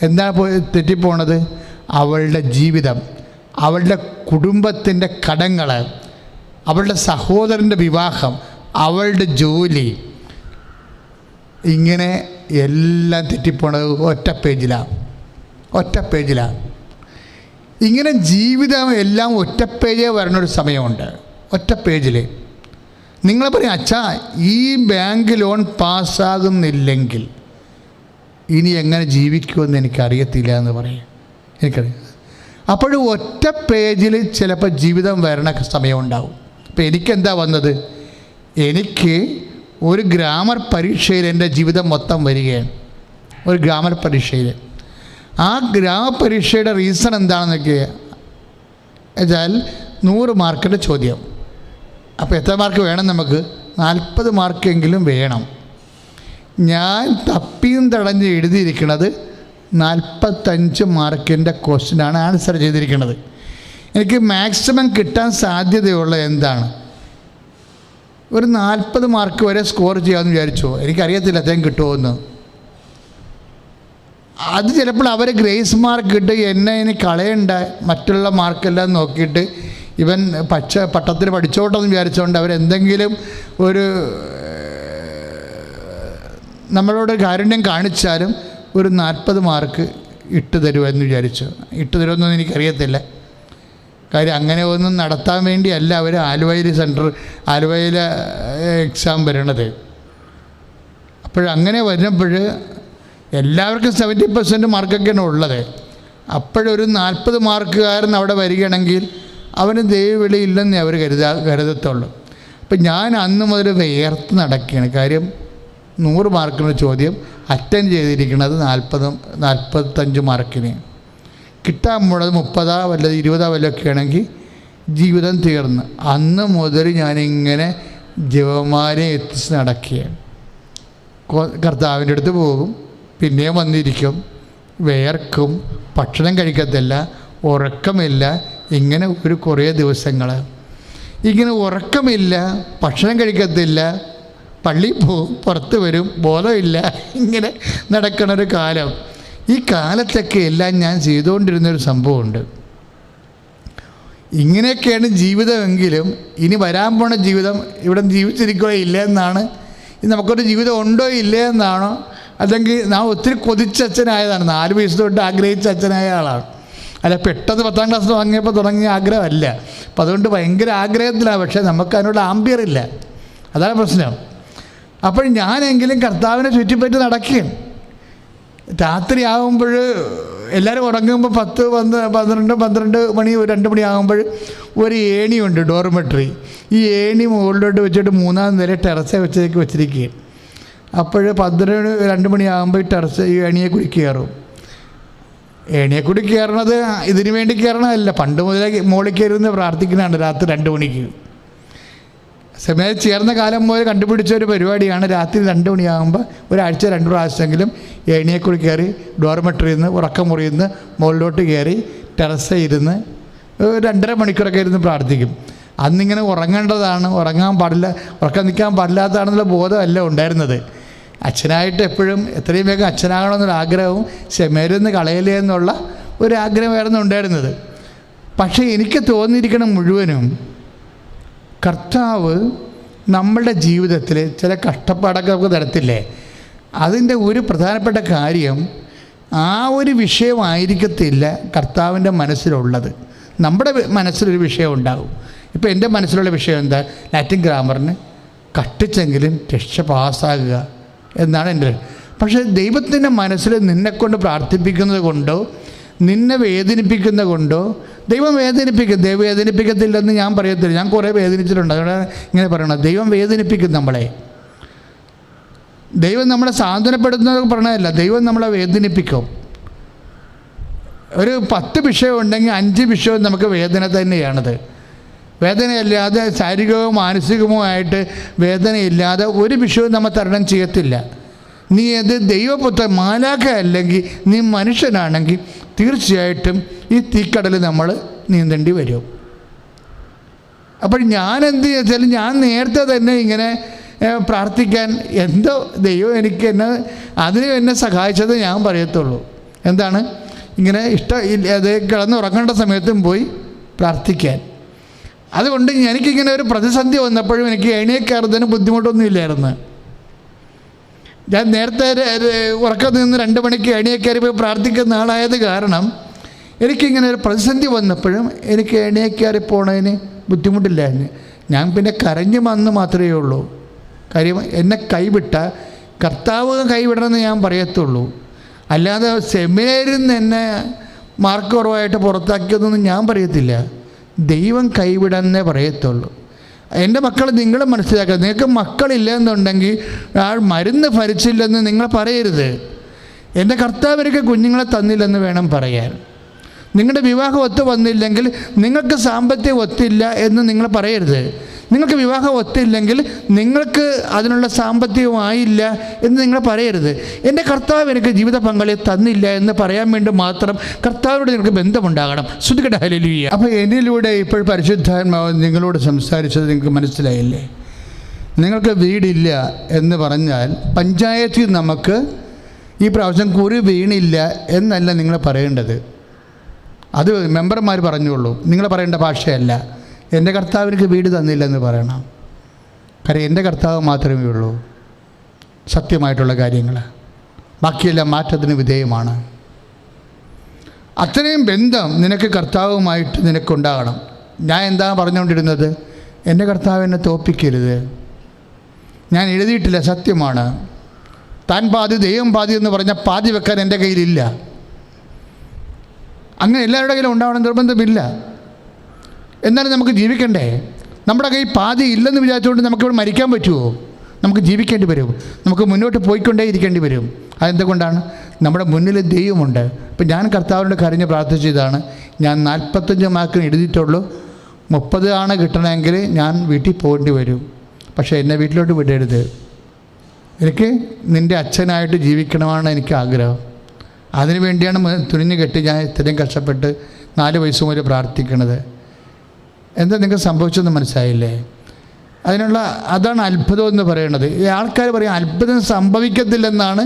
എന്താണ് തെറ്റിപ്പോണത്? അവളുടെ ജീവിതം, അവളുടെ കുടുംബത്തിൻ്റെ കടങ്ങൾ, അവളുടെ സഹോദരൻ്റെ വിവാഹം, അവളുടെ ജോലി, ഇങ്ങനെ എല്ലാം തെറ്റിപ്പോണത് ഒറ്റ പേജിലാണ്. ഇങ്ങനെ ജീവിതം എല്ലാം ഒറ്റ പേജേ വരണൊരു സമയമുണ്ട്. ഒറ്റ പേജിൽ നിങ്ങൾ പറയും, അച്ഛാ ഈ ബാങ്ക് ലോൺ പാസ്സാകുന്നില്ലെങ്കിൽ ഇനി എങ്ങനെ ജീവിക്കുമെന്ന് എനിക്കറിയത്തില്ല എന്ന് പറയും. എനിക്കറിയാം. അപ്പോഴും ഒറ്റ പേജിൽ ചിലപ്പോൾ ജീവിതം വരണ സമയമുണ്ടാവും. അപ്പോൾ എനിക്കെന്താ വന്നത്? എനിക്ക് ഒരു ഗ്രാമർ പരീക്ഷയിൽ എൻ്റെ ജീവിതം മൊത്തം വരികയാണ്. ഒരു ഗ്രാമർ പരീക്ഷയിൽ ആ ഗ്രാമർ പരീക്ഷയുടെ റീസൺ എന്താണെന്നൊക്കെ വെച്ചാൽ 100 മാർക്കിൻ്റെ ചോദ്യം. അപ്പോൾ എത്ര മാർക്ക് വേണം? നമുക്ക് 40 മാർക്കെങ്കിലും വേണം. ഞാൻ തപ്പിയും തടഞ്ഞ് എഴുതിയിരിക്കുന്നത് 45 മാർക്കിൻ്റെ ക്വസ്റ്റ്യനാണ് ആൻസർ ചെയ്തിരിക്കുന്നത്. എനിക്ക് മാക്സിമം കിട്ടാൻ സാധ്യതയുള്ള എന്താണ്? ഒരു 40 മാർക്ക് വരെ സ്കോർ ചെയ്യാമെന്ന് വിചാരിച്ചോ. എനിക്കറിയത്തില്ല അത്രയും കിട്ടുമോയെന്ന്. അത് ചിലപ്പോൾ അവർ ഗ്രേസ് മാർക്ക് ഇട്ട് എന്നെ ഇനി കളയണ്ട, മറ്റുള്ള മാർക്കെല്ലാം നോക്കിയിട്ട് ഇവൻ പട്ടത്തിൽ പഠിച്ചോട്ടെന്ന് വിചാരിച്ചുകൊണ്ട് അവരെന്തെങ്കിലും ഒരു നമ്മളോട് കാരുണ്യം കാണിച്ചാലും ഒരു 40 മാർക്ക് ഇട്ട് തരുമെന്ന് വിചാരിച്ചു. ഇട്ട് തരുമെന്നൊന്നും എനിക്കറിയത്തില്ല. കാര്യം അങ്ങനെ ഒന്നും നടത്താൻ വേണ്ടിയല്ല അവർ ആലുവയിൽ എക്സാം വരണത്. അപ്പോഴങ്ങനെ വരുമ്പോൾ എല്ലാവർക്കും 70% മാർക്കൊക്കെയാണ് ഉള്ളത്. അപ്പോഴൊരു 40 മാർക്കുകാരൻ അവിടെ വരികയാണെങ്കിൽ അവന് ദൈവവിളിയില്ലെന്നേ അവർ കരുതത്തുള്ളൂ. അപ്പം ഞാൻ അന്ന് മുതൽ വേർത്ത് നടക്കുകയാണ്. കാര്യം 100 മാർക്കിൻ്റെ ചോദ്യം അറ്റൻഡ് ചെയ്തിരിക്കുന്നത് 45 മാർക്കിന്. കിട്ടാൻ പോണത് 30 വല്ലത് 20 വല്ലതൊക്കെ ആണെങ്കിൽ ജീവിതം തീർന്ന്. അന്ന് മുതൽ ഞാനിങ്ങനെ ജപമാലയെ എത്തിച്ച് നടക്കുകയാണ്. കർത്താവിൻ്റെ അടുത്ത് പോകും, പിന്നെയും വന്നിരിക്കും, വേർക്കും, ഭക്ഷണം കഴിക്കത്തില്ല, ഉറക്കമില്ല. ഇങ്ങനെ കുറേ ദിവസങ്ങൾ ഇങ്ങനെ ഉറക്കമില്ല, ഭക്ഷണം കഴിക്കത്തില്ല, പള്ളിയിൽ പോകും, പുറത്ത് വരും, ബോധമില്ല, ഇങ്ങനെ നടക്കണൊരു കാലം. ഈ കാലത്തൊക്കെ എല്ലാം ഞാൻ ചെയ്തുകൊണ്ടിരുന്നൊരു സംഭവമുണ്ട്. ഇങ്ങനെയൊക്കെയാണ് ജീവിതമെങ്കിലും ഇനി വരാൻ പോണ ജീവിതം ഇവിടെ ജീവിച്ചിരിക്കുകയോ ഇല്ല എന്നാണ്. നമുക്കൊരു ജീവിതം ഉണ്ടോ ഇല്ലേ എന്നാണോ, അല്ലെങ്കിൽ നാം ഒത്തിരി കൊതിച്ച അച്ഛനായതാണ്, 4 വയസ്സ് തൊട്ട് ആഗ്രഹിച്ച അച്ഛനായ ആളാണ്. അല്ല പെട്ടെന്ന് 10ാം ക്ലാസ് വാങ്ങിയപ്പോൾ തുടങ്ങിയ ആഗ്രഹമല്ല. അപ്പം അതുകൊണ്ട് ഭയങ്കര ആഗ്രഹത്തിലാണ്, പക്ഷേ നമുക്ക് അതിനുള്ള ആംബിയറില്ല. അതാണ് പ്രശ്നം. അപ്പോൾ ഞാനെങ്കിലും കർത്താവിനെ ചുറ്റിപ്പറ്റി നടക്കുകയും രാത്രിയാകുമ്പോൾ എല്ലാവരും ഉറങ്ങുമ്പോൾ 10, 12 മണി 2 മണിയാകുമ്പോൾ ഒരു ഏണിയുണ്ട്, ഡോർമെട്രി. ഈ ഏണി മുകളിലോട്ട് വെച്ചിട്ട് 3ാം നില ടെറസെ വെച്ചിരിക്കുകയും അപ്പോൾ 2 മണിയാകുമ്പോൾ ഈ ഏണിയെ കൂടി കയറും. ഏണിയെ കൂടി കയറണത് ഇതിനു വേണ്ടി കയറണമല്ല, പണ്ട് മുതലേ മുകളിൽ കയറുന്ന പ്രാർത്ഥിക്കുന്നതാണ് രാത്രി 2 മണിക്ക്. സമയം ചേർന്ന കാലം മുതൽ കണ്ടുപിടിച്ച ഒരു പരിപാടിയാണ്. രാത്രി 2 മണിയാകുമ്പോൾ ഒരാഴ്ച 2 പ്രാവശ്യമെങ്കിലും ഏണിയെക്കൂടി കയറി ഡോർമെട്രിയിൽ നിന്ന് ഉറക്കമുറിയിൽ നിന്ന് മുകളിലോട്ട് കയറി ടെറസിൽ ഇരുന്ന് 2.5 മണിക്കൂറൊക്കെ ഇരുന്ന് പ്രാർത്ഥിക്കും. അന്നിങ്ങനെ ഉറങ്ങേണ്ടതാണ്, ഉറക്കം നിൽക്കാൻ പാടില്ലാത്തതാണെന്നുള്ള ബോധമല്ല ഉണ്ടായിരുന്നത്. അച്ഛനായിട്ട് എപ്പോഴും എത്രയും വേഗം അച്ഛനാകണമെന്നൊരു ആഗ്രഹവും സെമേരുന്ന് കളയലേ എന്നുള്ള ഒരു ആഗ്രഹമായിരുന്നു ഉണ്ടായിരുന്നത്. പക്ഷേ എനിക്ക് തോന്നിയിരിക്കണം മുഴുവനും കർത്താവ് നമ്മളുടെ ജീവിതത്തിൽ ചില കഷ്ടപ്പാടൊക്കെ നമുക്ക് തരത്തില്ലേ, അതിൻ്റെ ഒരു പ്രധാനപ്പെട്ട കാര്യം ആ ഒരു വിഷയമായിരിക്കത്തില്ല കർത്താവിൻ്റെ മനസ്സിലുള്ളത്. നമ്മുടെ മനസ്സിലൊരു വിഷയം ഉണ്ടാകും. ഇപ്പോൾ എൻ്റെ മനസ്സിലുള്ള വിഷയം എന്താ? ലാറ്റിൻ ഗ്രാമറിന് കട്ടിച്ചെങ്കിലും രക്ഷ പാസ്സാകുക എന്നാണ് എൻ്റെ. പക്ഷേ ദൈവത്തിൻ്റെ മനസ്സിൽ നിന്നെക്കൊണ്ട് പ്രാർത്ഥിപ്പിക്കുന്നത് കൊണ്ടോ നിന്നെ വേദനിപ്പിക്കുന്നത് കൊണ്ടോ ദൈവം വേദനിപ്പിക്കത്തില്ലെന്ന് ഞാൻ പറയത്തില്ല. ഞാൻ കുറേ വേദനിച്ചിട്ടുണ്ട്, അതുകൊണ്ടാണ് ഇങ്ങനെ പറയണത്. ദൈവം വേദനിപ്പിക്കും നമ്മളെ. ദൈവം നമ്മളെ സാന്ത്വനപ്പെടുന്നത് പറയണതല്ല, ദൈവം നമ്മളെ വേദനിപ്പിക്കും. ഒരു 10 വിഷയം ഉണ്ടെങ്കിൽ 5 വിഷയവും നമുക്ക് വേദന തന്നെയാണത്. വേദനയല്ലാതെ ശാരീരികമോ മാനസികമോ ആയിട്ട് വേദനയില്ലാതെ ഒരു വിഷയവും നമ്മൾ തരണം ചെയ്യത്തില്ല. നീ അത് ദൈവപുത്ര മാലാഖ അല്ലെങ്കിൽ നീ മനുഷ്യനാണെങ്കിൽ തീർച്ചയായിട്ടും ഈ തീക്കടൽ നമ്മൾ നീന്തേണ്ടി വരും. അപ്പോൾ ഞാൻ എന്ത് വെച്ചാൽ ഞാൻ നേരത്തെ തന്നെ ഇങ്ങനെ പ്രാർത്ഥിക്കാൻ എന്തോ ദൈവം എനിക്ക് എന്നെ സഹായിച്ചത് ഞാൻ പറയത്തുള്ളൂ. എന്താണ് ഇങ്ങനെ അത് കിടന്നുറങ്ങേണ്ട സമയത്തും പോയി പ്രാർത്ഥിക്കാൻ. അതുകൊണ്ട് എനിക്കിങ്ങനെ ഒരു പ്രതിസന്ധി വന്നപ്പോഴും എനിക്ക് എണീക്കയറുന്നതിന് ബുദ്ധിമുട്ടൊന്നും ഇല്ലായിരുന്നു. ഞാൻ നേരത്തെ ഉറക്കത്തിൽ നിന്ന് 2 മണിക്ക് എണീക്കയറി പോയി പ്രാർത്ഥിക്കുന്ന ആളായത് കാരണം എനിക്കിങ്ങനെ ഒരു പ്രതിസന്ധി വന്നപ്പോഴും എനിക്ക് എണീക്കയറി പോണതിന് ബുദ്ധിമുട്ടില്ലായിരുന്നു. ഞാൻ പിന്നെ കരഞ്ഞു വന്ന് മാത്രമേ ഉള്ളൂ. കാര്യം എന്നെ കൈവിട്ട കർത്താവ് കൈവിടണമെന്ന് ഞാൻ പറയത്തുള്ളൂ. അല്ലാതെ സെമിനാരിൽ നിന്ന് എന്നെ മാർക്ക് കുറവായിട്ട് പുറത്താക്കിയതൊന്നും ഞാൻ പറയത്തില്ല. ദൈവം കൈവിടാന്നേ പറയത്തുള്ളൂ. എൻ്റെ മക്കൾ നിങ്ങൾ മനസ്സിലാക്കുക. നിങ്ങൾക്ക് മക്കളില്ല എന്നുണ്ടെങ്കിൽ മരുന്ന് ഫലിച്ചില്ലെന്ന് നിങ്ങൾ പറയരുത്. എൻ്റെ കർത്താവ് എനിക്ക് കുഞ്ഞുങ്ങളെ തന്നില്ലെന്ന് വേണം പറയാൻ. നിങ്ങളുടെ വിവാഹം ഒത്തു വന്നില്ലെങ്കിൽ നിങ്ങൾക്ക് സാമ്പത്തികം ഒത്തില്ല എന്ന് നിങ്ങൾ പറയരുത്. നിങ്ങൾക്ക് വിവാഹം ഒത്തില്ലെങ്കിൽ നിങ്ങൾക്ക് അതിനുള്ള സാമ്പത്തികമായില്ല എന്ന് നിങ്ങൾ പറയരുത്. എൻ്റെ കർത്താവ് എനിക്ക് ജീവിത പങ്കാളിയെ തന്നില്ല എന്ന് പറയാൻ വേണ്ടി മാത്രം കർത്താവിനോട് നിങ്ങൾക്ക് ബന്ധമുണ്ടാകണം. ശ്രുതികട ഹല്ലേലൂയ. അപ്പോൾ എന്നിലൂടെ ഇപ്പോൾ പരിശുദ്ധാത്മാവ് നിങ്ങളോട് സംസാരിച്ചത് നിങ്ങൾക്ക് മനസ്സിലായില്ലേ? നിങ്ങൾക്ക് വീടില്ല എന്ന് പറഞ്ഞാൽ പഞ്ചായത്തിൽ നമുക്ക് ഈ പ്രാവശ്യം കുറി വീണില്ല എന്നല്ല നിങ്ങൾ പറയേണ്ടത്. അത് മെമ്പർമാർ പറഞ്ഞോളൂ, നിങ്ങൾ പറയേണ്ട ഭാഷയല്ല. എൻ്റെ കർത്താവ് എനിക്ക് വീട് തന്നില്ലെന്ന് പറയണം. കാര്യം എൻ്റെ കർത്താവ് മാത്രമേ ഉള്ളൂ സത്യമായിട്ടുള്ള കാര്യങ്ങൾ. ബാക്കിയെല്ലാം മാറ്റത്തിന് വിധേയമാണ്. അത്രയും ബന്ധം നിനക്ക് കർത്താവുമായിട്ട് നിനക്കുണ്ടാകണം. ഞാൻ എന്താ പറഞ്ഞുകൊണ്ടിരുന്നത്? എൻ്റെ കർത്താവ് എന്നെ തോൽപ്പിക്കരുത്. ഞാൻ എഴുതിയിട്ടില്ല, സത്യമാണ്. താൻ പാതി ദൈവം പാതി എന്ന് പറഞ്ഞാൽ പാതി വെക്കാൻ എൻ്റെ കയ്യിലില്ല. അങ്ങനെ എല്ലാവരുടെ കയ്യിലും ഉണ്ടാവണം നിർബന്ധമില്ല. എന്നാലും നമുക്ക് ജീവിക്കണ്ടേ? നമ്മുടെ കയ്യിൽ പാതി ഇല്ലെന്ന് വിചാരിച്ചുകൊണ്ട് നമുക്കിവിടെ മരിക്കാൻ പറ്റുമോ? നമുക്ക് ജീവിക്കേണ്ടി വരും. നമുക്ക് മുന്നോട്ട് പോയിക്കൊണ്ടേ ഇരിക്കേണ്ടി വരും. അതെന്തുകൊണ്ടാണ്? നമ്മുടെ മുന്നിൽ ദൈവമുണ്ട്. ഇപ്പം ഞാൻ കർത്താവിനോട് കരഞ്ഞ് പ്രാർത്ഥിച്ചതാണ്. ഞാൻ 45 മാർക്കിന് എഴുതിയിട്ടുള്ളൂ. 30 ആണ് കിട്ടണമെങ്കിൽ ഞാൻ വീട്ടിൽ പോകേണ്ടി വരും. പക്ഷേ എന്നെ വീട്ടിലോട്ട് വിടരുത്. എനിക്ക് നിൻ്റെ അച്ഛനായിട്ട് ജീവിക്കണമെന്നാണ് എനിക്ക് ആഗ്രഹം. അതിനു വേണ്ടിയാണ് തുനിഞ്ഞു കെട്ടി ഞാൻ ഇത്രയും കഷ്ടപ്പെട്ട് 4 വയസ്സ് മുതൽ പ്രാർത്ഥിക്കണത്. എന്താ നിങ്ങൾക്ക് സംഭവിച്ചതെന്ന് മനസ്സിലായില്ലേ? അതാണ് അത്ഭുതം എന്ന് പറയണത്. ഈ ആൾക്കാർ പറയും അത്ഭുതം സംഭവിക്കത്തില്ലെന്നാണ്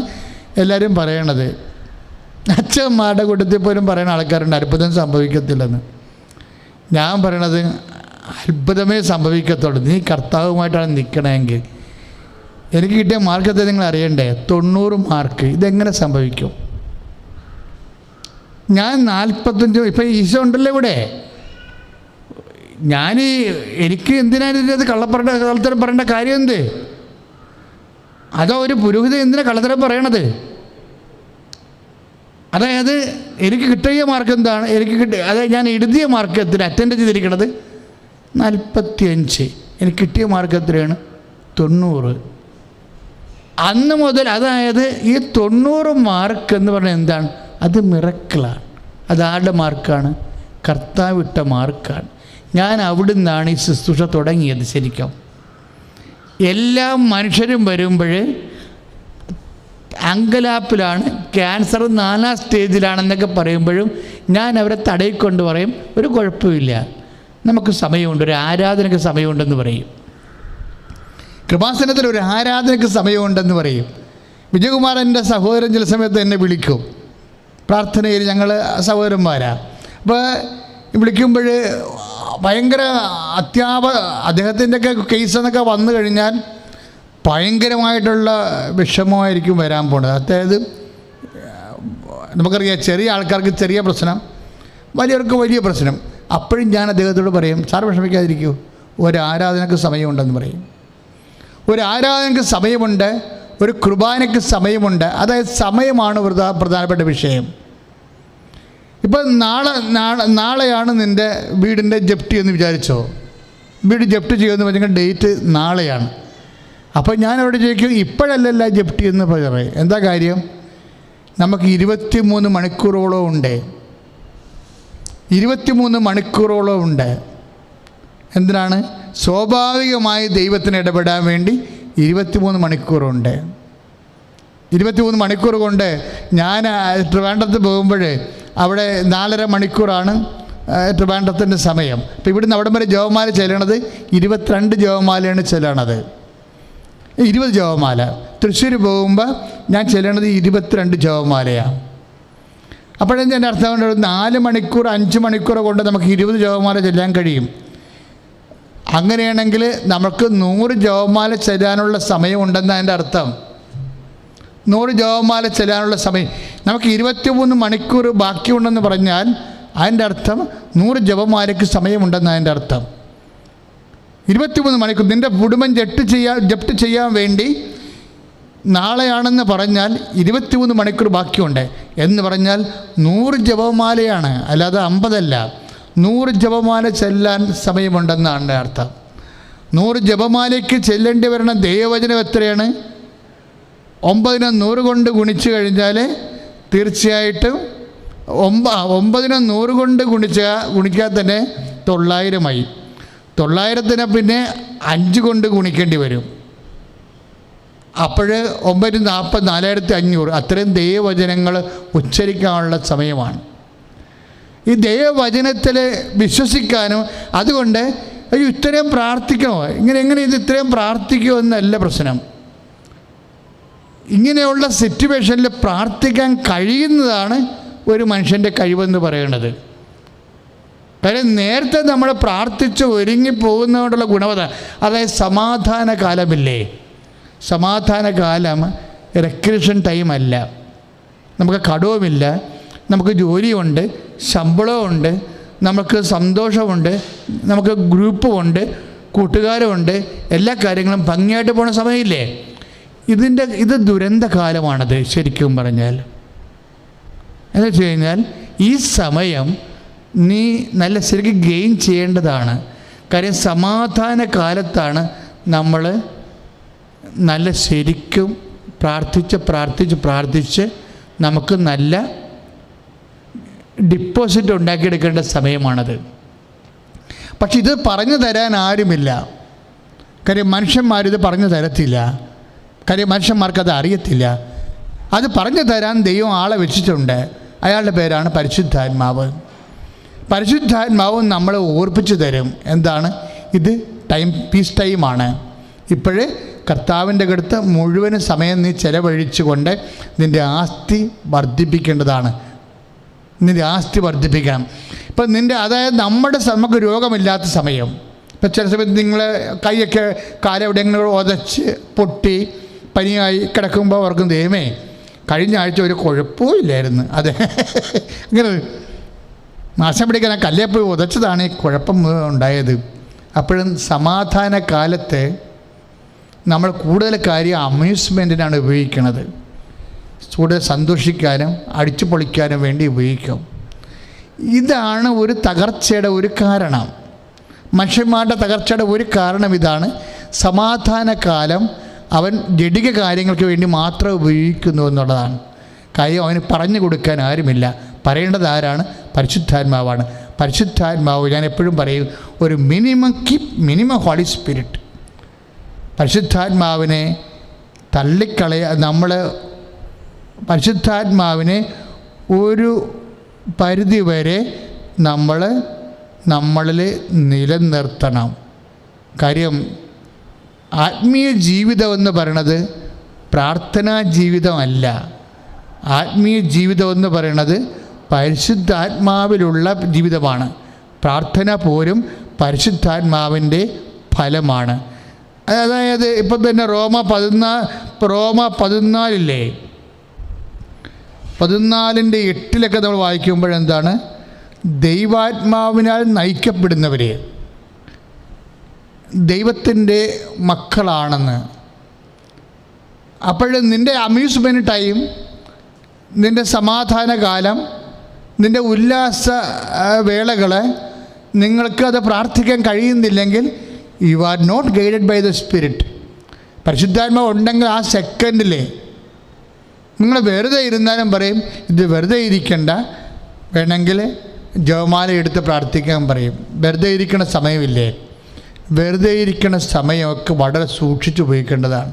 എല്ലാവരും പറയണത്. അച്ഛന്മാരുടെ കൂട്ടത്തിൽ പോലും പറയുന്ന ആൾക്കാരുണ്ട് അത്ഭുതം സംഭവിക്കത്തില്ലെന്ന്. ഞാൻ പറയണത് അത്ഭുതമേ സംഭവിക്കത്തുള്ളൂ. നീ കർത്താവുമായിട്ടാണ് നിൽക്കണമെങ്കിൽ. എനിക്ക് കിട്ടിയ മാർക്കത്തെ നിങ്ങൾ അറിയണ്ടേ? 90 മാർക്ക്. ഇതെങ്ങനെ സംഭവിക്കും? ഞാൻ 45. ഇപ്പം ഈശോ ഉണ്ടല്ലോ ഇവിടെ. എനിക്ക് എന്തിനാണ് ഇത് കള്ളത്തരം പറയേണ്ട കാര്യം എന്ത്? അതോ ഒരു പുരോഹിതൻ എന്തിനാ കള്ളത്തരം പറയണത്? അതായത് എനിക്ക് കിട്ടിയ മാർക്ക് എന്താണ്? അതായത് ഞാൻ എഴുതിയ മാർക്ക് എത്ര അറ്റൻഡ് ചെയ്തിരിക്കണത്? 45. എനിക്ക് കിട്ടിയ മാർക്ക് എത്രയാണ്? 90. അന്ന് മുതൽ അതായത് ഈ 90 മാർക്ക് എന്ന് പറഞ്ഞാൽ എന്താണ്? അത് മിറക്കിളാണ്. അതാരുടെ മാർക്കാണ്? കർത്താവിട്ട മാർക്കാണ്. ഞാൻ അവിടെ നിന്നാണ് ഈ ശുശ്രൂഷ തുടങ്ങിയത്. ശരിക്കും എല്ലാ മനുഷ്യരും വരുമ്പോൾ അങ്കലാപ്പിലാണ്, ക്യാൻസർ 4ാം സ്റ്റേജിലാണെന്നൊക്കെ പറയുമ്പോഴും ഞാൻ അവരെ തടയിക്കൊണ്ട് പറയും ഒരു കുഴപ്പമില്ല, നമുക്ക് സമയമുണ്ട്, ഒരു ആരാധനയ്ക്ക് സമയമുണ്ടെന്ന് പറയും. കൃപാസനത്തിൽ ഒരു ആരാധനയ്ക്ക് സമയമുണ്ടെന്ന് പറയും. വിജയകുമാരൻ്റെ സഹോദരൻ ചില സമയത്ത് എന്നെ വിളിക്കും. പ്രാർത്ഥനയിൽ ഞങ്ങൾ സഹോദരന്മാരാണ്. അപ്പോൾ വിളിക്കുമ്പോൾ ഭയങ്കര അദ്ദേഹത്തിൻ്റെയൊക്കെ കേസെന്നൊക്കെ വന്നു കഴിഞ്ഞാൽ ഭയങ്കരമായിട്ടുള്ള വിഷമമായിരിക്കും വരാൻ പോണത്. അതായത് നമുക്കറിയാം ചെറിയ ആൾക്കാർക്ക് ചെറിയ പ്രശ്നം, വലിയവർക്ക് വലിയ പ്രശ്നം. അപ്പോഴും ഞാൻ അദ്ദേഹത്തോട് പറയും, സാർ വിഷമിക്കാതിരിക്കൂ, ഒരു ആരാധനയ്ക്ക് സമയമുണ്ടെന്ന് പറയും. ഒരു ആരാധനയ്ക്ക് സമയമുണ്ട്, ഒരു കുർബാനയ്ക്ക് സമയമുണ്ട്. അതായത് സമയമാണ് പ്രധാനപ്പെട്ട വിഷയം. ഇപ്പം നാളെയാണ് നിൻ്റെ വീടിൻ്റെ ജപ്തി എന്ന് വിചാരിച്ചോ. വീട് ജപ്തി ചെയ്യുമെന്ന് പറഞ്ഞാൽ ഡേറ്റ് നാളെയാണ്. അപ്പോൾ ഞാൻ അവിടെ ചോദിക്കും, ഇപ്പോഴല്ലല്ല ജപ്തി എന്ന് പറയും. എന്താ കാര്യം? നമുക്ക് 23 മണിക്കൂറോളം ഉണ്ട്. 23 മണിക്കൂറോളം ഉണ്ട്. എന്തിനാണ്? സ്വാഭാവികമായി ദൈവത്തിന് ഇടപെടാൻ വേണ്ടി 23 മണിക്കൂറുണ്ട്. 23 മണിക്കൂർ കൊണ്ട് ഞാൻ ട്രിവാൻഡ്രത്ത് പോകുമ്പോൾ അവിടെ 4.5 മണിക്കൂറാണ് ട്രിവാൻഡ്രത്തിൻ്റെ സമയം. അപ്പോൾ ഇവിടുന്ന് അവിടം വരെ ജപമാല ചെല്ലണത് 22 ജപമാലയാണ് ചെല്ലണത്, 20 ജപമാല. തൃശ്ശൂർ പോകുമ്പോൾ ഞാൻ ചെല്ലണത് 22 ജപമാലയാണ്. അപ്പോഴെൻ്റെ അർത്ഥം കൊണ്ട് 4 മണിക്കൂർ 5 മണിക്കൂർ കൊണ്ട് നമുക്ക് 20 ജപമാല ചെല്ലാൻ കഴിയും. അങ്ങനെയാണെങ്കിൽ നമുക്ക് 100 ജപമാല ചെല്ലാനുള്ള സമയമുണ്ടെന്ന് അതിൻ്റെ അർത്ഥം. 100 ജപമാല ചെല്ലാനുള്ള സമയം നമുക്ക് 23 മണിക്കൂർ ബാക്കിയുണ്ടെന്ന് പറഞ്ഞാൽ അതിൻ്റെ അർത്ഥം 100 ജപമാലയ്ക്ക് സമയമുണ്ടെന്ന് അതിൻ്റെ അർത്ഥം. 23 മണിക്കൂർ നിൻ്റെ കുടുംബം ജപ്തി ചെയ്യാൻ വേണ്ടി നാളെയാണെന്ന് പറഞ്ഞാൽ 23 മണിക്കൂർ ബാക്കിയുണ്ട് എന്ന് പറഞ്ഞാൽ 100 ജപമാലയാണ്, അല്ലാതെ 50 അല്ല. 100 ജപമാല ചെല്ലാൻ സമയമുണ്ടെന്നാണ് അർത്ഥം. 100 ജപമാലയ്ക്ക് ചെല്ലേണ്ടി വരുന്ന ദൈവവചനം എത്രയാണ്? 9നെ 100 കൊണ്ട് ഗുണിച്ച് കഴിഞ്ഞാൽ തീർച്ചയായിട്ടും 9നെ 100 കൊണ്ട് ഗുണിക്കാൻ തന്നെ 900 900-നെ പിന്നെ 5 കൊണ്ട് ഗുണിക്കേണ്ടി വരും. അപ്പോൾ 9 40 4500. അത്രയും ദൈവവചനങ്ങൾ ഉച്ചരിക്കാനുള്ള സമയമാണ്. ഈ ദൈവവചനത്തിൽ വിശ്വസിക്കാനും അതുകൊണ്ട് ഇത്രയും പ്രാർത്ഥിക്കണോ, എങ്ങനെ ഇത് ഇത്രയും പ്രാർത്ഥിക്കുമോ എന്നല്ല പ്രശ്നം. ഇങ്ങനെയുള്ള സിറ്റുവേഷനിൽ പ്രാർത്ഥിക്കാൻ കഴിയുന്നതാണ് ഒരു മനുഷ്യൻ്റെ കഴിവെന്ന് പറയുന്നത്. കാര്യം നേരത്തെ നമ്മൾ പ്രാർത്ഥിച്ച് ഒരുങ്ങിപ്പോകുന്നതുകൊണ്ടുള്ള ഗുണവത, അതായത് സമാധാന കാലമില്ലേ, സമാധാന കാലം റെക്രിയേഷൻ ടൈമല്ല. നമുക്ക് കടവുമില്ല, നമുക്ക് ജോലിയുണ്ട്, ശമ്പളമുണ്ട്, നമുക്ക് സന്തോഷമുണ്ട്, നമുക്ക് ഗ്രൂപ്പുമുണ്ട്, കൂട്ടുകാരുമുണ്ട്, എല്ലാ കാര്യങ്ങളും ഭംഗിയായിട്ട് പോണ സമയമില്ലേ. ഇത് ദുരന്തകാലമാണത് ശരിക്കും പറഞ്ഞാൽ. എന്ന് വെച്ച് കഴിഞ്ഞാൽ ഈ സമയം നീ നല്ല ശരിക്കും ഗെയിൻ ചെയ്യേണ്ടതാണ്. കാര്യം സമാധാന കാലത്താണ് നമ്മൾ നല്ല ശരിക്കും പ്രാർത്ഥിച്ച് നമുക്ക് നല്ല ഡിപ്പോസിറ്റ് ഉണ്ടാക്കിയെടുക്കേണ്ട സമയമാണത്. പക്ഷെ ഇത് പറഞ്ഞു തരാൻ ആരുമില്ല. കാര്യം മനുഷ്യന്മാരിത് പറഞ്ഞു തരത്തില്ല. കാര്യം മനുഷ്യന്മാർക്കത് അറിയത്തില്ല. അത് പറഞ്ഞു തരാൻ ദൈവം ആളെ വെച്ചിട്ടുണ്ട്. അയാളുടെ പേരാണ് പരിശുദ്ധാത്മാവ്. പരിശുദ്ധാത്മാവ് നമ്മളെ ഓർപ്പിച്ചു തരും. എന്താണ് ഇത്? പീസ് ടൈമാണ്. ഇപ്പോഴേ കർത്താവിൻ്റെ അടുത്ത് മുഴുവൻ സമയം നീ ചെലവഴിച്ചുകൊണ്ട് നിൻ്റെ ആസ്തി വർദ്ധിപ്പിക്കേണ്ടതാണ്. നിൻ്റെ ആസ്തി വർദ്ധിപ്പിക്കണം. ഇപ്പം അതായത് നമുക്ക് രോഗമില്ലാത്ത സമയം. ഇപ്പം ചില സമയത്ത് നിങ്ങൾ കൈയൊക്കെ കാലെവിടെയെങ്കിലും ഉതച്ച് പൊട്ടി പനിയായി കിടക്കുമ്പോൾ ഓർക്കും, ദൈവമേ കഴിഞ്ഞ ആഴ്ച ഒരു കുഴപ്പവും ഇല്ലായിരുന്നു. അതെ, ഇങ്ങനെ നാശം പിടിക്കാൻ ആ കല്ലേ പോയി ഉതച്ചതാണ് ഈ കുഴപ്പം ഉണ്ടായത്. അപ്പോഴും സമാധാന കാലത്ത് നമ്മൾ കൂടുതൽ കാര്യം അമ്യൂസ്മെൻറ്റിനാണ് ഉപയോഗിക്കുന്നത്. കൂടുതൽ സന്തോഷിക്കാനും അടിച്ചു പൊളിക്കാനും വേണ്ടി ഉപയോഗിക്കും. ഇതാണ് ഒരു തകർച്ചയുടെ ഒരു കാരണം. മനുഷ്യന്മാരുടെ തകർച്ചയുടെ ഒരു കാരണം ഇതാണ്. സമാധാന കാലം അവൻ ജഡിക കാര്യങ്ങൾക്ക് വേണ്ടി മാത്രം ഉപയോഗിക്കുന്നു എന്നുള്ളതാണ്. കാര്യം അവന് പറഞ്ഞു കൊടുക്കാൻ ആരുമില്ല. പറയേണ്ടത് ആരാണ്? പരിശുദ്ധാത്മാവാണ്. പരിശുദ്ധാത്മാവ് ഞാൻ എപ്പോഴും പറയും, ഒരു മിനിമം ഹോളി സ്പിരിറ്റ്. പരിശുദ്ധാത്മാവിനെ നമ്മൾ പരിശുദ്ധാത്മാവിനെ ഒരു പരിധി വരെ നമ്മളിൽ നിലനിർത്തണം. കാര്യം ആത്മീയ ജീവിതം എന്ന് പറയണത് പ്രാർത്ഥനാ ജീവിതമല്ല. ആത്മീയ ജീവിതം എന്ന് പറയണത് പരിശുദ്ധാത്മാവിലുള്ള ജീവിതമാണ്. പ്രാർത്ഥന പോലും പരിശുദ്ധാത്മാവിൻ്റെ ഫലമാണ്. അതായത് ഇപ്പം തന്നെ റോമ 14:8 നമ്മൾ വായിക്കുമ്പോഴെന്താണ്? ദൈവാത്മാവിനാൽ നയിക്കപ്പെടുന്നവർ ദൈവത്തിൻ്റെ മക്കളാണെന്ന്. അപ്പോൾ നിൻ്റെ അമ്യൂസ്മെൻറ്റ് ടൈം, നിൻ്റെ സമാധാനകാലം, നിൻ്റെ ഉല്ലാസ വേളകൾ നിങ്ങൾക്കത് പ്രാർത്ഥിക്കാൻ കഴിയുന്നില്ലെങ്കിൽ you are not guided by the spirit. പരിശുദ്ധാത്മാവ് ഉണ്ടെങ്കിൽ ആ സെക്കൻഡിൽ നിങ്ങൾ വെറുതെ ഇരുന്നാലും പറയും ഇത് വെറുതെ ഇരിക്കണ്ട, വേണമെങ്കിൽ ജപമാല എടുത്ത് പ്രാർത്ഥിക്കാൻ പറയും. വെറുതെ ഇരിക്കണ സമയമില്ലേ? വെറുതെ ഇരിക്കണ സമയമൊക്കെ വളരെ സൂക്ഷിച്ച് ഉപയോഗിക്കേണ്ടതാണ്.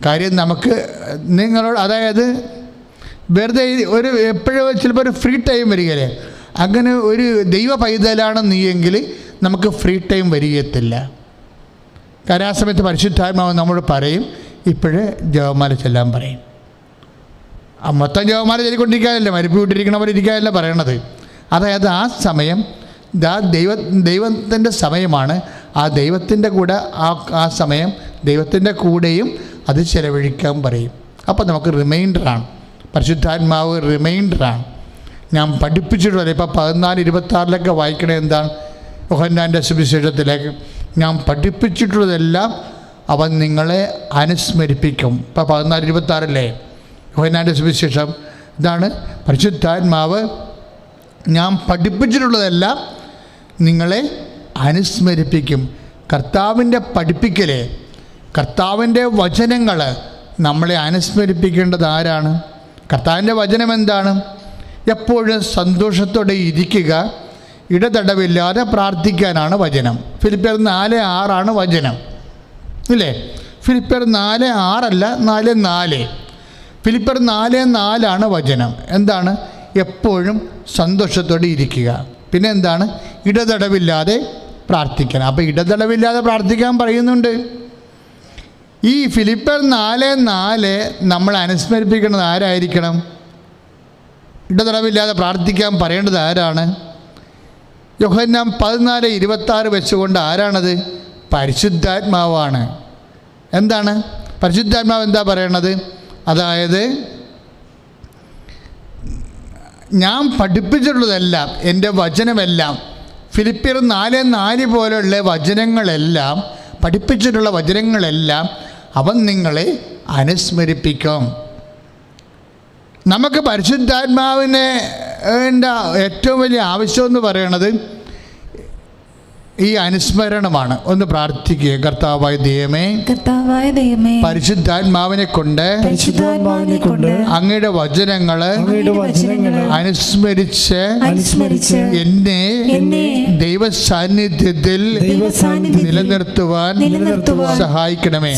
കാര്യം നമുക്ക് നിങ്ങളോട്, അതായത് വെറുതെ ഒരു എപ്പോഴും ചിലപ്പോൾ ഒരു ഫ്രീ ടൈം വരികയല്ലേ, അങ്ങനെ ഒരു ദൈവ പൈതലാണ് നീയെങ്കിൽ നമുക്ക് ഫ്രീ ടൈം വരികയത്തില്ല. കാരണം ആ സമയത്ത് പരിശുദ്ധാത്മാവ് നമ്മോട് പറയും ഇപ്പോഴേ ജപമാല ചെല്ലാൻ പറയും. മൊത്തം ജപമാല ചൊല്ലിക്കൊണ്ടിരിക്കാനല്ല, മരിപ്പ് വിട്ടിരിക്കണവർ ഇരിക്കാനല്ല പറയണത്. അതായത് ആ സമയം ദൈവത്തിൻ്റെ സമയമാണ്. ആ ദൈവത്തിൻ്റെ കൂടെ ആ സമയം ദൈവത്തിൻ്റെ കൂടെയും അത് ചെലവഴിക്കാൻ പറയും. അപ്പോൾ നമുക്ക് റിമൈൻഡറാണ്, പരിശുദ്ധാത്മാവ് റിമൈൻഡറാണ്. ഞാൻ പഠിപ്പിച്ചിട്ടുള്ളത് ഇപ്പോൾ 14:26 വായിക്കണേ എന്താണ്? യോഹന്നാൻ്റെ സുവിശേഷത്തിലേക്ക് ഞാൻ പഠിപ്പിച്ചിട്ടുള്ളതെല്ലാം അവൻ നിങ്ങളെ അനുസ്മരിപ്പിക്കും. ഇപ്പോൾ 14:26 യോഹന്നാൻ്റെ സുവിശേഷം ഇതാണ്, പരിശുദ്ധാത്മാവ് ഞാൻ പഠിപ്പിച്ചിട്ടുള്ളതെല്ലാം നിങ്ങളെ അനുസ്മരിപ്പിക്കും. കർത്താവിൻ്റെ പഠിപ്പിക്കൽ, കർത്താവിൻ്റെ വചനങ്ങൾ നമ്മളെ അനുസ്മരിപ്പിക്കേണ്ടത് ആരാണ്? കർത്താവിൻ്റെ വചനം എന്താണ്? എപ്പോഴും സന്തോഷത്തോടെ ഇരിക്കുക, ഇടതടവില്ലാതെ പ്രാർത്ഥിക്കാനാണ് വചനം. ഫിലിപ്പിയർ 4:6 വചനം ഇല്ലേ? ഫിലിപ്പിയർ 4:6 4:4. ഫിലിപ്പിയർ 4:4 വചനം. എന്താണ്? എപ്പോഴും സന്തോഷത്തോടെ ഇരിക്കുക. പിന്നെ എന്താണ്? ഇടതടവില്ലാതെ പ്രാർത്ഥിക്കണം. അപ്പോൾ ഇടതടവില്ലാതെ പ്രാർത്ഥിക്കാൻ പറയുന്നുണ്ട്. ഈ ഫിലിപ്പിയർ 4:4 നമ്മൾ അനുസ്മരിപ്പിക്കുന്നത് ആരായിരിക്കണം? ഇടതടവില്ലാതെ പ്രാർത്ഥിക്കാൻ പറയേണ്ടത് ആരാണ്? യോഹന്നാൻ 14:26 വെച്ചുകൊണ്ട് ആരാണത്? പരിശുദ്ധാത്മാവാണ്. എന്താണ് പരിശുദ്ധാത്മാവ് എന്താ പറയണത്? അതായത് ഞാൻ പഠിപ്പിച്ചിട്ടുള്ളതെല്ലാം, എൻ്റെ വചനമെല്ലാം, ഫിലിപ്പിയർ 4:4 പോലുള്ള വചനങ്ങളെല്ലാം, പഠിപ്പിച്ചിട്ടുള്ള വചനങ്ങളെല്ലാം അവൻ നിങ്ങളെ അനുസ്മരിപ്പിക്കും. നമുക്ക് പരിശുദ്ധാത്മാവിനെ ഏറ്റവും വലിയ ആവശ്യമെന്ന് പറയണത് ഈ അനുസ്മരണമാണ്. ഒന്ന് പ്രാർത്ഥിക്കുക. കർത്താവായ ദൈവമേ, പരിശുദ്ധാത്മാവിനെ കൊണ്ട് അങ്ങയുടെ വചനങ്ങള് അനുസ്മരിച്ച് എന്നെ ദൈവസാന്നിധ്യത്തിൽ നിലനിർത്തുവാൻ സഹായിക്കണമേ.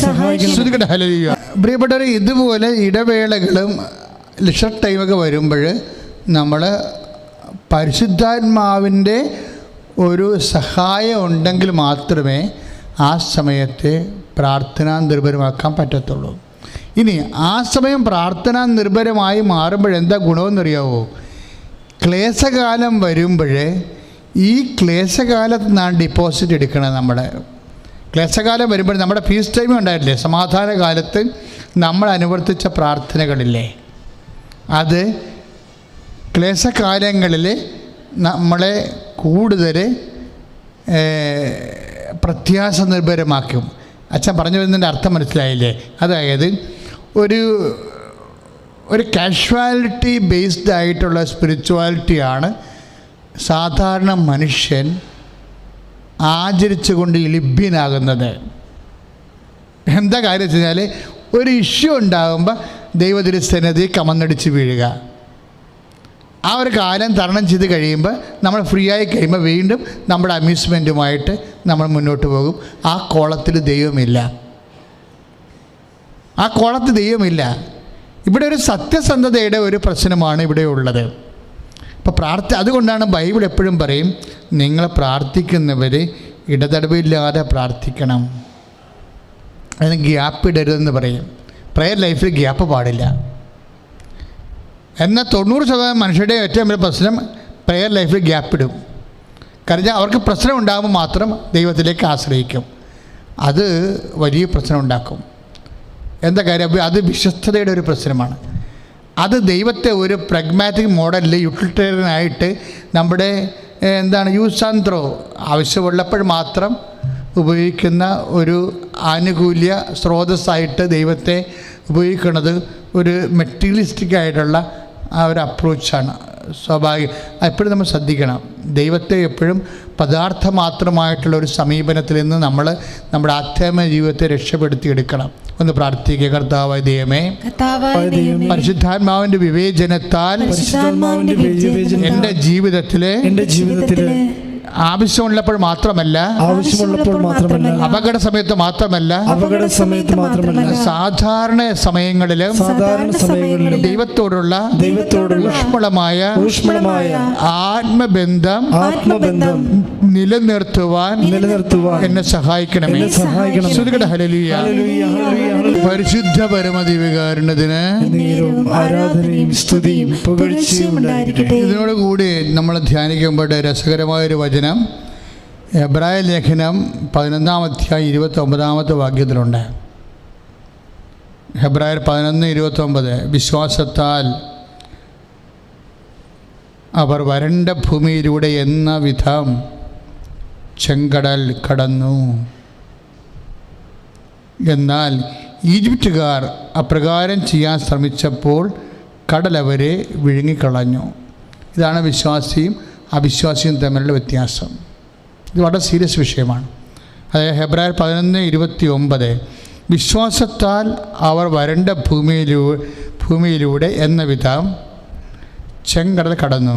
ഹല്ലേലൂയ. പ്രിയപ്പെട്ടവരെ, ഇതുപോലെ ഇടവേളകളും ലിഷർ ടൈമൊക്കെ വരുമ്പോൾ നമ്മൾ പരിശുദ്ധാത്മാവിൻ്റെ ഒരു സഹായം ഉണ്ടെങ്കിൽ മാത്രമേ ആ സമയത്തെ പ്രാർത്ഥനാ നിർഭരമാക്കാൻ പറ്റത്തുള്ളൂ. ഇനി ആ സമയം പ്രാർത്ഥനാ നിർഭരമായി മാറുമ്പോഴെന്താ ഗുണമെന്നറിയാവോ? ക്ലേശകാലം വരുമ്പോൾ ഈ ക്ലേശകാലത്ത് നിന്നാണ് ഡിപ്പോസിറ്റ് എടുക്കണം. നമ്മുടെ ക്ലേശകാലം വരുമ്പോൾ നമ്മുടെ ഫീസ് ടൈം ഉണ്ടായില്ലേ, സമാധാന കാലത്ത് നമ്മൾ അനുവർത്തിച്ച പ്രാർത്ഥനകളില്ലേ, അത് ക്ലേശകാലങ്ങളിൽ നമ്മളെ കൂടുതൽ പ്രത്യാശ നിർഭരമാക്കും. അച്ഛൻ പറഞ്ഞു വരുന്നതിൻ്റെ അർത്ഥം മനസ്സിലായില്ലേ? അതായത് ഒരു കാഷ്വാലിറ്റി ബേസ്ഡ് ആയിട്ടുള്ള സ്പിരിച്വാലിറ്റിയാണ് സാധാരണ മനുഷ്യൻ ആചരിച്ചുകൊണ്ട് ലഭ്യനാകുന്നത്. എന്താ കാര്യം വെച്ച് കഴിഞ്ഞാൽ, ഒരു ഇഷ്യൂ ഉണ്ടാകുമ്പോൾ ദൈവതിരുസന്നിധി കമന്നടിച്ച് വീഴുക. ആ ഒരു കാലം തരണം ചെയ്ത് കഴിയുമ്പോൾ നമ്മൾ ഫ്രീ ആയി കഴിയുമ്പോൾ വീണ്ടും നമ്മുടെ അമ്യൂസ്മെൻറ്റുമായിട്ട് നമ്മൾ മുന്നോട്ട് പോകും. ആ കോളത്തിൽ ദൈവമില്ല, ആ കോളത്തിൽ ദൈവമില്ല. ഇവിടെ ഒരു സത്യസന്ധതയുടെ ഒരു പ്രശ്നമാണ് ഇവിടെ ഉള്ളത്. അപ്പോൾ അതുകൊണ്ടാണ് ബൈബിൾ എപ്പോഴും പറയും, നിങ്ങൾ പ്രാർത്ഥിക്കുന്നവർ ഇടതടവില്ലാതെ പ്രാർത്ഥിക്കണം, അതിന് ഗ്യാപ്പ് ഇടരുതെന്ന് പറയും. പ്രയർ ലൈഫിൽ ഗ്യാപ്പ് പാടില്ല. എന്നാൽ 90% മനുഷ്യരുടെ ഏറ്റവും വലിയ പ്രശ്നം പ്രയർ ലൈഫിൽ ഗ്യാപ്പിടും. കാരണം അവർക്ക് പ്രശ്നം ഉണ്ടാകുമ്പോൾ മാത്രം ദൈവത്തിലേക്ക് ആശ്രയിക്കും. അത് വലിയ പ്രശ്നം ഉണ്ടാക്കും. എന്താ കാര്യം? അത് വിശ്വസ്തതയുടെ ഒരു പ്രശ്നമാണ്. അത് ദൈവത്തെ ഒരു പ്രഗ്മാറ്റിക് മോഡലിൽ യൂട്ടിലിറ്റേറിയനായിട്ട് നമ്മുടെ യൂസ് ആൻഡ് ത്രോ ആവശ്യമുള്ളപ്പോൾ മാത്രം ഉപയോഗിക്കുന്ന ഒരു ആനുകൂല്യ സ്രോതസ്സായിട്ട് ദൈവത്തെ ഉപയോഗിക്കുന്നത് ഒരു മെറ്റീരിയലിസ്റ്റിക് ആയിട്ടുള്ള ആ ഒരു അപ്രോച്ചാണ്. സ്വാഭാവികം. എപ്പോഴും നമ്മൾ ശ്രദ്ധിക്കണം, ദൈവത്തെ എപ്പോഴും പദാർത്ഥ മാത്രമായിട്ടുള്ള ഒരു സമീപനത്തിൽ നിന്ന് നമ്മൾ നമ്മുടെ ആധ്യാത്മിക ജീവിതത്തെ രക്ഷപ്പെടുത്തിയെടുക്കണം. ഒന്ന് പ്രാർത്ഥിക്കുക. കർത്താവായ ദൈവമേ, പരിശുദ്ധാത്മാവിന്റെ വിവേചനത്താൽ എൻ്റെ ജീവിതത്തിലെ ആവശ്യമുള്ളപ്പോൾ മാത്രമല്ല അപകട സമയത്ത് മാത്രമല്ല സാധാരണ സമയങ്ങളിലും ദൈവത്തോടുള്ള ഊഷ്മളമായ ആത്മബന്ധം നിലനിർത്തുവാൻ എന്നെ സഹായിക്കണമേ. ഹല്ലേലൂയ. പരിശുദ്ധ പരമദിവ്യകാരുണ്യത്തിന് ആരാധനയും സ്തുതിയും പുകഴ്ചയും ഉണ്ടായിരിക്കട്ടെ. ഇതിനോടുകൂടി നമ്മൾ ധ്യാനിക്കുമ്പോൾ രസകരമായൊരു വചനം എബ്രായ ലേഖനം 11-ാം അധ്യായം 29-ാമത്തെ വാക്യത്തിലുണ്ട്. ഹെബ്രായർ 11:29 വിശ്വാസത്താൽ അവർ വരണ്ട ഭൂമിയിലൂടെ എന്ന വിധം ചെങ്കടൽ കടന്നു. എന്നാൽ ഈജിപ്തുകാർ അപ്രകാരം ചെയ്യാൻ ശ്രമിച്ചപ്പോൾ കടലവരെ വിഴുങ്ങിക്കളഞ്ഞു. ഇതാണ് വിശ്വാസിയും അവിശ്വാസിയും തമ്മിലുള്ള വ്യത്യാസം. ഇത് വളരെ സീരിയസ് വിഷയമാണ്. അതായത് ഹെബ്രായർ 11:29 വിശ്വാസത്താൽ അവർ വരണ്ട ഭൂമിയിലൂടെ എന്ന വിധം ചെങ്കടൽ കടന്നു.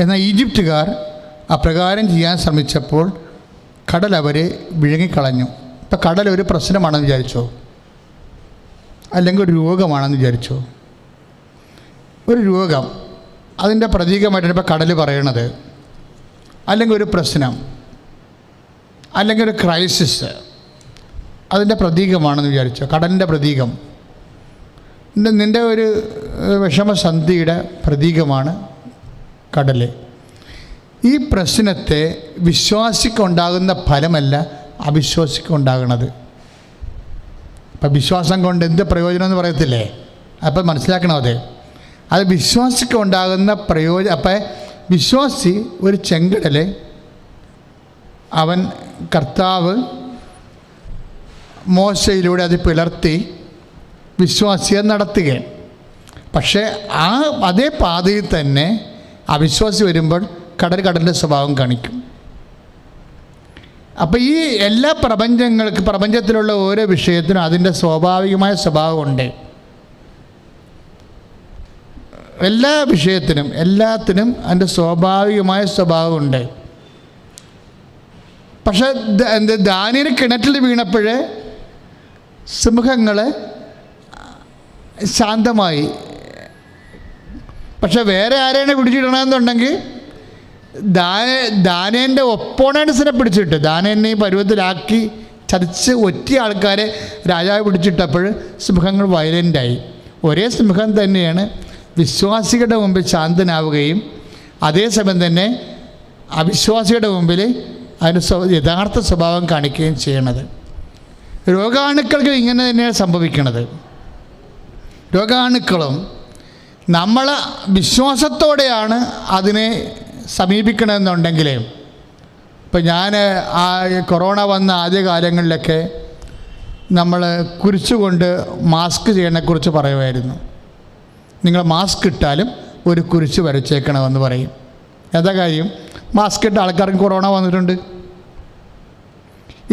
എന്നാൽ ഈജിപ്തുകാർ അപ്രകാരം ചെയ്യാൻ ശ്രമിച്ചപ്പോൾ കടൽ അവരെ വിഴുങ്ങിക്കളഞ്ഞു. ഇപ്പം കടൽ ഒരു പ്രശ്നമാണെന്ന് വിചാരിച്ചോ, അല്ലെങ്കിൽ ഒരു രോഗമാണെന്ന് വിചാരിച്ചോ? ഒരു രോഗം, അതിൻ്റെ പ്രതീകമായിട്ടാണ് ഇപ്പോൾ കടൽ പറയണത്. അല്ലെങ്കിൽ ഒരു പ്രശ്നം, അല്ലെങ്കിൽ ഒരു ക്രൈസിസ്, അതിൻ്റെ പ്രതീകമാണെന്ന് വിചാരിച്ചോ? കടലിൻ്റെ പ്രതീകം, നിൻ്റെ ഒരു വിഷമസന്ധിയുടെ പ്രതീകമാണ് കടൽ. ഈ പ്രശ്നത്തെ വിശ്വാസിക്കുണ്ടാകുന്ന ഫലമല്ല അവിശ്വാസിക്കുണ്ടാകുന്നത്. അപ്പം വിശ്വാസം കൊണ്ട് എന്ത് പ്രയോജനം എന്ന് പറയത്തില്ലേ? അപ്പം മനസ്സിലാക്കണം അത് വിശ്വാസിക്കുണ്ടാകുന്ന പ്രയോജനം. അപ്പം വിശ്വാസി ഒരു ചെങ്കടൽ അവൻ കർത്താവ് മോശയിലൂടെ അത് പിളർത്തി വിശ്വാസിയെ നടത്തുകയാണ്. പക്ഷേ അതേ പാതയിൽ തന്നെ അവിശ്വാസി വരുമ്പോൾ കടലിൻ്റെ സ്വഭാവം കാണിക്കും. അപ്പോൾ ഈ എല്ലാ പ്രപഞ്ചത്തിലുള്ള ഓരോ വിഷയത്തിനും അതിൻ്റെ സ്വാഭാവികമായ സ്വഭാവമുണ്ട്. എല്ലാ വിഷയത്തിനും എല്ലാത്തിനും അതിൻ്റെ സ്വാഭാവികമായ സ്വഭാവമുണ്ട്. പക്ഷെ ദാനിയേൽ കിണറ്റിൽ വീണപ്പോൾ സിംഹങ്ങൾ ശാന്തമായി. പക്ഷെ വേറെ ആരെയാണ് പിടിച്ചിടണമെന്നുണ്ടെങ്കിൽ ദാനിയേലിൻ്റെ ഒപ്പോണൻസിനെ പിടിച്ചിട്ട് ദാനിയേലിനെ ഈ പരുവത്തിലാക്കി ചതിച്ച് ഒറ്റ ആൾക്കാരെ രാജാവ് പിടിച്ചിട്ടപ്പോൾ സിംഹങ്ങൾ വയലൻ്റായി. ഒരേ സിംഹം തന്നെയാണ് വിശ്വാസികളുടെ മുമ്പിൽ ശാന്തനാവുകയും അതേസമയം തന്നെ അവിശ്വാസിയുടെ മുമ്പിൽ അതിൻ്റെ യഥാർത്ഥ സ്വഭാവം കാണിക്കുകയും ചെയ്യണത്. രോഗാണുക്കൾക്ക് ഇങ്ങനെ തന്നെയാണ് സംഭവിക്കുന്നത്. രോഗാണുക്കളും നമ്മൾ വിശ്വാസത്തോടെയാണ് അതിനെ സമീപിക്കണമെന്നുണ്ടെങ്കിൽ, ഇപ്പം ഞാൻ കൊറോണ വന്ന ആദ്യകാലങ്ങളിലൊക്കെ നമ്മൾ കുരിശുകൊണ്ട് മാസ്ക് ചെയ്യണതിനെക്കുറിച്ച് പറയുമായിരുന്നു. നിങ്ങൾ മാസ്ക് ഇട്ടാലും ഒരു കുരിശ് വരച്ചേക്കണമെന്ന് പറയും. എന്താ കാര്യം? മാസ്ക് ഇട്ട ആൾക്കാർക്ക് കൊറോണ വന്നിട്ടുണ്ട്.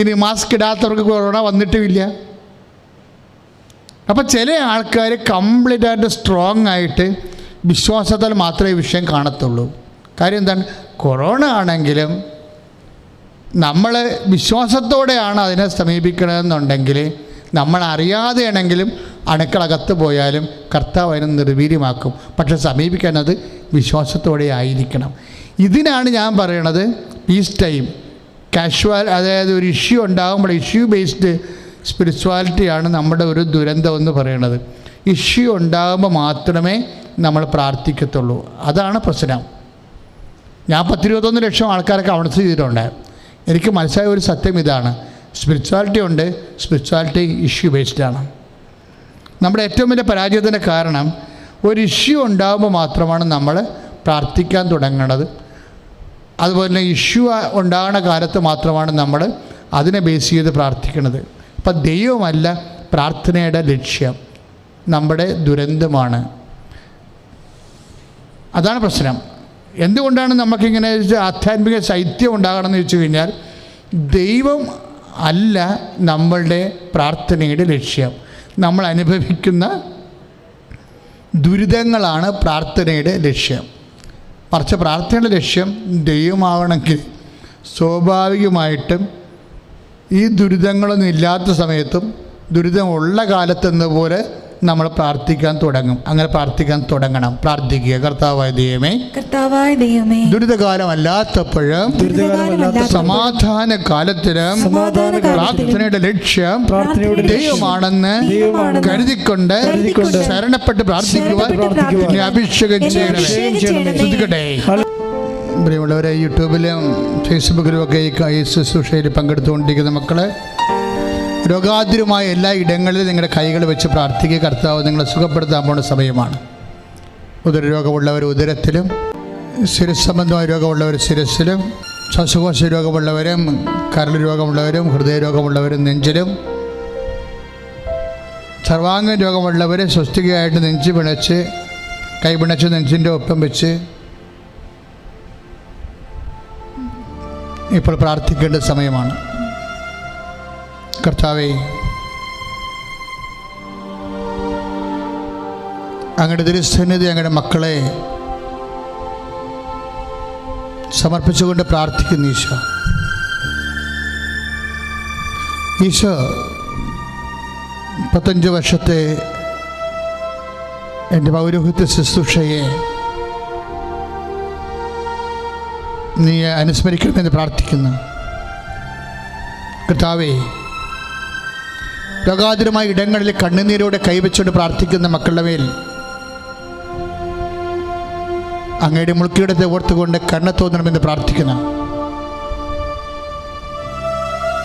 ഇനി മാസ്ക് ഇടാത്തവർക്ക് കൊറോണ വന്നിട്ടുമില്ല. അപ്പോൾ ചില ആൾക്കാർ കംപ്ലീറ്റായിട്ട് സ്ട്രോങ് ആയിട്ട് വിശ്വാസത്താൽ മാത്രമേ ഈ വിഷയം കാണത്തുള്ളൂ. കാര്യം എന്താണ്? കൊറോണ ആണെങ്കിലും നമ്മൾ വിശ്വാസത്തോടെയാണ് അതിനെ സമീപിക്കണമെന്നുണ്ടെങ്കിൽ നമ്മൾ അറിയാതെയാണെങ്കിലും അണുക്കളകത്ത് പോയാലും കർത്താവ് അതിനെ നിർവീര്യമാക്കും. പക്ഷെ സമീപിക്കുന്നത് വിശ്വാസത്തോടെ ആയിരിക്കണം. ഇതിനാണ് ഞാൻ പറയണത് പീസ് ടൈം കാഷ്വൽ, അതായത് ഒരു ഇഷ്യൂ ഉണ്ടാകുമ്പോൾ ഇഷ്യൂ ബേസ്ഡ് സ്പിരിച്വാലിറ്റിയാണ് നമ്മുടെ ഒരു ദുരന്തം എന്ന് പറയുന്നത്. ഇഷ്യൂ ഉണ്ടാകുമ്പോൾ മാത്രമേ നമ്മൾ പ്രാർത്ഥിക്കത്തുള്ളൂ. അതാണ് പ്രശ്നം. ഞാൻ 10-21 ലക്ഷം ആൾക്കാരൊക്കെ കൗൺസിൽ ചെയ്തിട്ടുണ്ട്. എനിക്ക് മനസ്സിലായ ഒരു സത്യം ഇതാണ്: സ്പിരിച്വാലിറ്റി ഉണ്ട്, സ്പിരിച്വാലിറ്റി ഇഷ്യൂ ബേസ്ഡാണ്. നമ്മുടെ ഏറ്റവും വലിയ പരാജയത്തിൻ്റെ കാരണം ഒരു ഇഷ്യൂ ഉണ്ടാകുമ്പോൾ മാത്രമാണ് നമ്മൾ പ്രാർത്ഥിക്കാൻ തുടങ്ങുന്നത്. അതുപോലെ തന്നെ ഇഷ്യൂ ഉണ്ടാകുന്ന കാലത്ത് മാത്രമാണ് നമ്മൾ അതിനെ ബേസ് ചെയ്ത് പ്രാർത്ഥിക്കുന്നത്. അപ്പം ദൈവമല്ല പ്രാർത്ഥനയുടെ ലക്ഷ്യം, നമ്മുടെ ദുരന്തമാണ്. അതാണ് പ്രശ്നം. എന്തുകൊണ്ടാണ് നമുക്കിങ്ങനെ ആധ്യാത്മിക ശൈത്യം ഉണ്ടാകണമെന്ന് ചോദിച്ചു കഴിഞ്ഞാൽ, ദൈവം അല്ല നമ്മളുടെ പ്രാർത്ഥനയുടെ ലക്ഷ്യം. നമ്മൾ അനുഭവിക്കുന്ന ദുരിതങ്ങളാണ് പ്രാർത്ഥനയുടെ ലക്ഷ്യം. മറിച്ച് പ്രാർത്ഥനയുടെ ലക്ഷ്യം ദൈവമാവണമെങ്കിൽ സ്വാഭാവികമായിട്ടും ഈ ദുരിതങ്ങളൊന്നും ഇല്ലാത്ത സമയത്തും ദുരിതമുള്ള കാലത്തെന്ന പോലെ നമ്മൾ പ്രാർത്ഥിക്കാൻ തുടങ്ങും. അങ്ങനെ പ്രാർത്ഥിക്കാൻ തുടങ്ങണം. പ്രാർത്ഥിക്കുക, കർത്താവായ ദൈവമേ, ദുരിതകാലം അല്ലാത്തപ്പോഴും സമാധാന കാലത്തിലും പ്രാർത്ഥനയുടെ ലക്ഷ്യം ദൈവമാണെന്ന് കരുതിക്കൊണ്ട് ശരണപ്പെട്ട് പ്രാർത്ഥിക്കുവാൻ അഭിഷേകം ചെയ്യണമേ. ശ്രദ്ധിക്കട്ടെ പ്രിയമുള്ളവരെ, യൂട്യൂബിലും ഫേസ്ബുക്കിലും ഒക്കെ ഈ ശുശ്രൂഷയിൽ പങ്കെടുത്തുകൊണ്ടിരിക്കുന്ന മക്കളെ, രോഗാതുരമായ എല്ലാ ഇടങ്ങളിലും നിങ്ങളുടെ കൈകൾ വെച്ച് പ്രാർത്ഥിക്കുക. കർത്താവ് നിങ്ങളെ സുഖപ്പെടുത്താൻ പോകുന്ന സമയമാണ്. ഉദരരോഗമുള്ളവർ ഉദരത്തിലും, ശിരസ് സംബന്ധമായ രോഗമുള്ളവർ ശിരസ്സിലും, ശ്വാസകോശ രോഗമുള്ളവരും കരൾ രോഗമുള്ളവരും ഹൃദയ രോഗമുള്ളവരും നെഞ്ചിലും, സർവാംഗ രോഗമുള്ളവർ സ്വസ്തികയായിട്ട് നെഞ്ച് പിണച്ച് കൈ പിണച്ച് നെഞ്ചിൻ്റെ ഒപ്പം വെച്ച് ഇപ്പോൾ പ്രാർത്ഥിക്കേണ്ട സമയമാണ്. കർത്താവേ, അങ്ങയുടെ തിരുസന്നിധി അങ്ങയുടെ മക്കളെ സമർപ്പിച്ചുകൊണ്ട് പ്രാർത്ഥിക്കുന്നു. ഈശോ 35 വർഷത്തെ എൻ്റെ പൗരോഹിത്യ ശുശ്രൂഷയെ നീ അനുസ്മരിക്കണമെന്ന് പ്രാർത്ഥിക്കുന്നു. കർത്താവേ, രോഗാതുരമായ ഇടങ്ങളിൽ കണ്ണുനീരോടെ കൈവച്ചുകൊണ്ട് പ്രാർത്ഥിക്കുന്ന മക്കളുടെ മേൽ അങ്ങയുടെ മുൾക്കിടത്തെ ഓർത്തുകൊണ്ട് കണ്ണ തോന്നണമെന്ന് പ്രാർത്ഥിക്കുന്നു.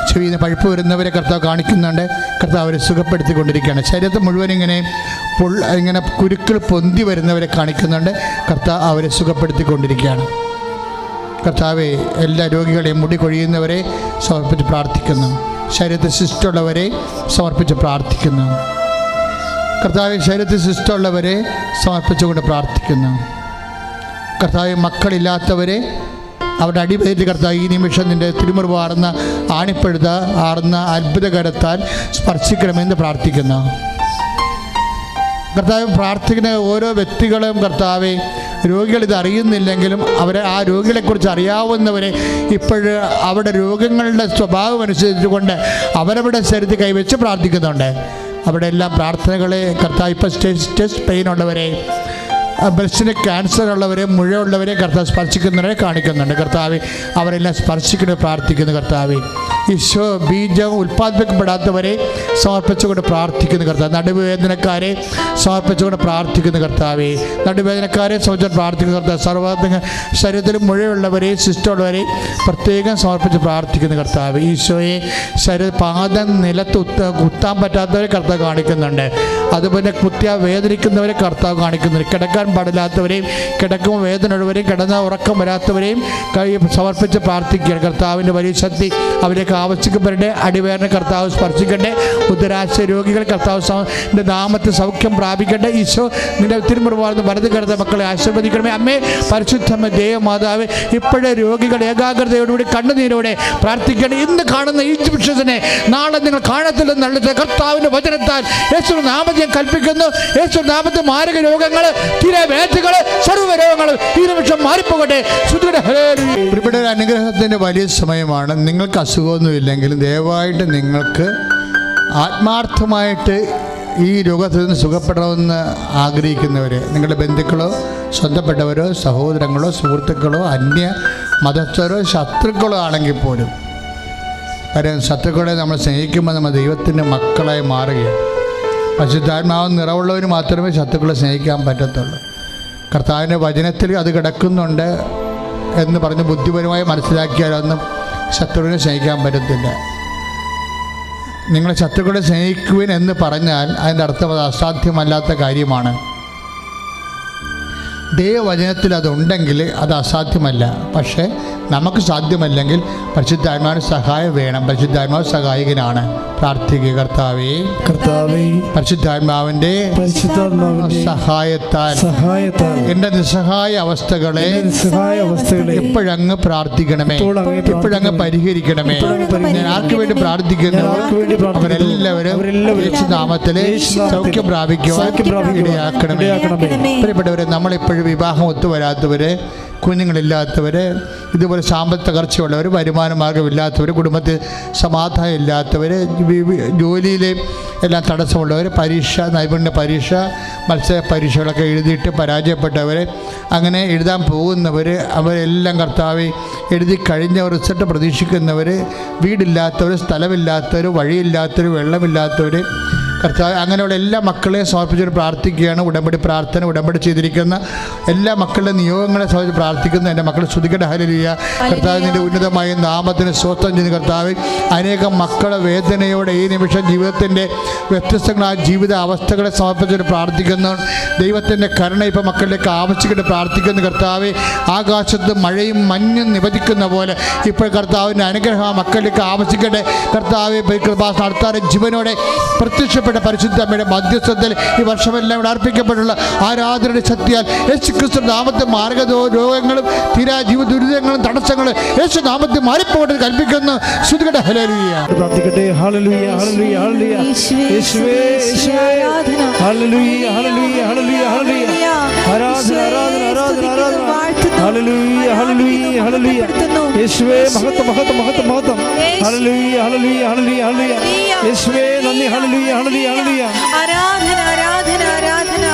ചെവിയിൽ നിന്ന് പഴുപ്പ് വരുന്നവരെ കർത്താവ് കാണിക്കുന്നുണ്ട്. കർത്താവ് അവരെ സുഖപ്പെടുത്തിക്കൊണ്ടിരിക്കുകയാണ്. ശരീരത്തെ മുഴുവൻ ഇങ്ങനെ കുരുക്കൾ പൊന്തി വരുന്നവരെ കാണിക്കുന്നുണ്ട്. കർത്താവ് അവരെ സുഖപ്പെടുത്തിക്കൊണ്ടിരിക്കുകയാണ്. കർത്താവെ, എല്ലാ രോഗികളെയും മുടി കൊഴിയുന്നവരെ സമർപ്പിച്ച് പ്രാർത്ഥിക്കുന്നു. ശരീരത്തിൽ ശിഷ്ടമുള്ളവരെ സമർപ്പിച്ച് പ്രാർത്ഥിക്കുന്നു. കർത്താവെ, ശരീരത്തിൽ ശിഷ്ടമുള്ളവരെ സമർപ്പിച്ചുകൊണ്ട് പ്രാർത്ഥിക്കുന്നു. കർത്താവെ, മക്കളില്ലാത്തവരെ അവരുടെ അടിവേറ്റ് കർത്താവ് ഈ നിമിഷം നിൻ്റെ തിരുമുറിവാർന്ന ആണിപ്പഴുത ആർന്ന അത്ഭുതകരത്താൽ സ്പർശിക്കണമെന്ന് പ്രാർത്ഥിക്കുന്നു. കർത്താവ്, പ്രാർത്ഥിക്കുന്ന ഓരോ വ്യക്തികളും കർത്താവെ, രോഗികൾ ഇത് അറിയുന്നില്ലെങ്കിലും അവരെ ആ രോഗികളെക്കുറിച്ച് അറിയാവുന്നവരെ ഇപ്പോഴ് അവരുടെ രോഗങ്ങളുടെ സ്വഭാവം അനുസരിച്ചുകൊണ്ട് അവരവരുടെ ശരീരത്തിൽ കൈവച്ച് പ്രാർത്ഥിക്കുന്നുണ്ട്. അവിടെ എല്ലാം പ്രാർത്ഥനകളെ കർത്താവ് ഇപ്പോൾ ടെസ്റ്റ് പെയിൻ ഉള്ളവരെ, ബ്രസ്റ്റിന് ക്യാൻസർ ഉള്ളവരെ, മുഴയുള്ളവരെ കർത്താവ് സ്പർശിക്കുന്നവരെ കാണിക്കുന്നുണ്ട്. കർത്താവ് അവരെല്ലാം സ്പർശിക്കുന്നത് പ്രാർത്ഥിക്കുന്നു. കർത്താവ്, ഈശോ ബീജം ഉൽപ്പാദിപ്പിക്കപ്പെടാത്തവരെ സമർപ്പിച്ചുകൊണ്ട് പ്രാർത്ഥിക്കുന്നു. കർത്താവ്, നടുവേദനക്കാരെ സമർപ്പിച്ചുകൊണ്ട് പ്രാർത്ഥിക്കുന്നു. കർത്താവെ, നടുവേദനക്കാരെ സമർപ്പിച്ച് പ്രാർത്ഥിക്കുന്നു. കർത്താവ്, സർവ്വ ശരീരത്തിൽ മുഴയുള്ളവരെ ശിഷ്ടമുള്ളവരെ പ്രത്യേകം സമർപ്പിച്ച് പ്രാർത്ഥിക്കുന്നു. കർത്താവ്, ഈശോയെ പാദം നിലത്ത് കുത്താൻ പറ്റാത്തവരെ കർത്താവ് കാണിക്കുന്നുണ്ട്. അതുപോലെ കുത്തിയാൽ വേദനിക്കുന്നവരെ കർത്താവ് കാണിക്കുന്നുണ്ട്. കിടക്കാൻ പാടില്ലാത്തവരെയും കിടക്കുമ്പോൾ വേദന ഉള്ളവരെയും കിടന്ന ഉറക്കം വരാത്തവരെയും കൈ സമർപ്പിച്ച് പ്രാർത്ഥിക്കുകയാണ്. കർത്താവിൻ്റെ വലിയ ശക്തി അവരേക്ക് ആവശ്യപ്പെടട്ടെ. അടിവേദന കർത്താവ് സ്പർശിക്കട്ടെ. ഉദരാശയ രോഗികൾ കർത്താവിൻ്റെ നാമത്തിൽ സൗഖ്യം പ്രാപിക്കട്ടെ. ഈശോ നിന്റെ തിരുമുറിവാർന്ന് വലത് കിടന്ന മക്കളെ ആശീർവദിക്കണമേ. അമ്മേ, പരിശുദ്ധമ്മ ദേവമാതാവ്, ഇപ്പോഴേ രോഗികൾ ഏകാഗ്രതയോടുകൂടി കണ്ണുനീരോടെ പ്രാർത്ഥിക്കണം. ഇന്ന് കാണുന്ന ഈ വിശ്വസിനെ നാളെ നിങ്ങൾ കാണത്തില്ലെന്ന് നല്ലത് കർത്താവിൻ്റെ വചനത്താൽ യേശു നാമത്തെ കൽപ്പിക്കുന്നു. യേശു നാമത്തെ മാരക രോഗങ്ങൾ, തിരവേറ്റുകൾ, സർവ്വരോഗങ്ങൾ ഈ നിമിഷം മാറിപ്പോകട്ടെ. ഇവിടെ ഒരു അനുഗ്രഹത്തിൻ്റെ വലിയ സമയമാണ്. നിങ്ങൾക്ക് അസുഖമൊന്നുമില്ലെങ്കിലും ദയവായിട്ട് നിങ്ങൾക്ക് ആത്മാർത്ഥമായിട്ട് ഈ രോഗത്തിൽ നിന്ന് സുഖപ്പെടണമെന്ന് ആഗ്രഹിക്കുന്നവർ, നിങ്ങളുടെ ബന്ധുക്കളോ സ്വന്തപ്പെട്ടവരോ സഹോദരങ്ങളോ സുഹൃത്തുക്കളോ അന്യ മതസ്ഥരോ ശത്രുക്കളോ ആണെങ്കിൽ പോലും, കാര്യം ശത്രുക്കളെ നമ്മൾ സ്നേഹിക്കുമ്പോൾ നമ്മൾ ദൈവത്തിൻ്റെ മക്കളായി മാറുകയാണ്. പരിശുദ്ധാത്മാവ് നിറവുള്ളവർ മാത്രമേ ശത്രുക്കളെ സ്നേഹിക്കാൻ പറ്റത്തുള്ളൂ. കർത്താവിൻ്റെ വചനത്തിൽ അത് കിടക്കുന്നുണ്ട് എന്ന് പറഞ്ഞ് ബുദ്ധിപരമായി മനസ്സിലാക്കിയാലൊന്നും ശത്രുവിനെ സ്നേഹിക്കാൻ പറ്റത്തില്ല. നിങ്ങൾ ശത്രുക്കളെ സ്നേഹിക്കുവിൻ എന്ന് പറഞ്ഞാൽ അതിൻ്റെ അർത്ഥം അത് അസാധ്യമല്ലാത്ത കാര്യമാണ്. ദൈവവചനത്തിൽ അതുണ്ടെങ്കിൽ അത് അസാധ്യമല്ല. പക്ഷേ നമുക്ക് സാധ്യമല്ലെങ്കിൽ പരിശുദ്ധാത്മാവിൻ്റെ സഹായം വേണം. പരിശുദ്ധാത്മാവ് സഹായകനാണ്. പ്രാർത്ഥിക്കുക, കർത്താവേ പരിശുദ്ധാത്മാവിൻ്റെ സഹായത്താൽ എൻ്റെ നിസ്സഹായ അവസ്ഥകളെ എപ്പോഴങ്ങ് പ്രാർത്ഥിക്കണമേ, എപ്പോഴങ്ങ് പരിഹരിക്കണമേ. ഞാൻ ആർക്ക് വേണ്ടി പ്രാർത്ഥിക്കുന്നു? അവരെല്ലാവരും യേശുനാമത്തിലെ സൗഖ്യം പ്രാപിക്കുവാൻ ഇടയാക്കണമേ. പ്രിയപ്പെട്ടവരെ, നമ്മളെപ്പോഴും വിവാഹം ഒത്തുവരാത്തവർ, കുഞ്ഞുങ്ങളില്ലാത്തവർ, ഇതുപോലെ സാമ്പത്തിക തകർച്ചയുള്ളവർ, വരുമാന മാർഗമില്ലാത്തവർ, കുടുംബത്തിൽ സമാധാനം ഇല്ലാത്തവർ, ജോലിയിലെ എല്ലാം തടസ്സമുള്ളവർ, പരീക്ഷ, നൈപുണ്യ പരീക്ഷ, മത്സര പരീക്ഷകളൊക്കെ എഴുതിയിട്ട് പരാജയപ്പെട്ടവർ, അങ്ങനെ എഴുതാൻ പോകുന്നവർ, അവരെല്ലാം കർത്താവെ എഴുതി കഴിഞ്ഞവർ, റിസൾട്ട് പ്രതീക്ഷിക്കുന്നവർ, വീടില്ലാത്തവർ, സ്ഥലമില്ലാത്തവർ, വഴിയില്ലാത്തവർ, വെള്ളമില്ലാത്തവർ, കർത്താവ് അങ്ങനെയുള്ള എല്ലാ മക്കളെയും സമർപ്പിച്ചിട്ട് പ്രാർത്ഥിക്കുകയാണ്. ഉടമ്പടി പ്രാർത്ഥന, ഉടമ്പടി ചെയ്തിരിക്കുന്ന എല്ലാ മക്കളുടെ നിയോഗങ്ങളെ സമർപ്പിച്ച് പ്രാർത്ഥിക്കുന്നു. എൻ്റെ മക്കളെ സ്തുതിക്കട്ടെ. ഹല്ലേലൂയ. കർത്താവ് നിൻ്റെ ഉന്നതമായ നാമത്തിന് സ്വസ്ഥം ചെയ്യുന്ന കർത്താവ്, അനേകം മക്കളെ വേദനയോടെ ഈ നിമിഷം ജീവിതത്തിൻ്റെ വ്യത്യസ്തങ്ങളായ ജീവിത അവസ്ഥകളെ സമർപ്പിച്ചിട്ട് പ്രാർത്ഥിക്കുന്നു. ദൈവത്തിൻ്റെ കരുണ ഇപ്പോൾ മക്കളിലേക്ക് ആവശ്യിച്ചിട്ട് പ്രാർത്ഥിക്കുന്നു. കർത്താവ്, ആകാശത്ത് മഴയും മഞ്ഞും നിവദിക്കുന്ന പോലെ ഇപ്പോൾ കർത്താവിൻ്റെ അനുഗ്രഹം മക്കളിലേക്ക് ആവശ്യിക്കട്ടെ. കർത്താവ് കൃപാ നടത്താതെ ജീവനോടെ പ്രത്യക്ഷപ്പെട്ട പരിശുദ്ധമ്മയുടെ മധ്യസ്ഥത്തിൽ ഈ വർഷമെല്ലാം ഇവിടെ അർപ്പിക്കപ്പെട്ടുള്ള ആരാധനയുടെ ശക്തിയാൽ യേശു ക്രിസ്തു നാമത്തെ രോഗങ്ങളും തീരാ ജീവ ദുരിതങ്ങളും തടസ്സങ്ങളും യേശു നാമത്തെ മാറിപ്പോകട്ടെ കൽപ്പിക്കുന്നു. ശ്രുതികട്ടെ. ഹല്ലേലൂയ. പ്രാർത്ഥിക്കട്ടെ. ഹല്ലേലൂയ, ഹല്ലേലൂയ, ഹല്ലേലൂയ. യേശുവേ, യേശുവേ. ഹല്ലേലൂയ, ഹല്ലേലൂയ, ഹല്ലേലൂയ, ഹല്ലേലൂയ. ആരാധന, ആരാധന, ആരാധന, ആരാധന. ഹല്ലേലൂയ, ഹല്ലേലൂയ, ഹല്ലേലൂയ. യേശുവേ, മഹത്വം, മഹത്വം, മഹത്വം, മഹത്വം. ഹല്ലേലൂയ, ഹല്ലേലൂയ, ഹല്ലേലൂയ, ഹല്ലേലൂയ. യേശുവേ നന്ദി. ഹല്ലേലൂയ, ഹല്ലേലൂയ, ഹല്ലേലൂയ. ആരാധന, ആരാധന, ആരാധന.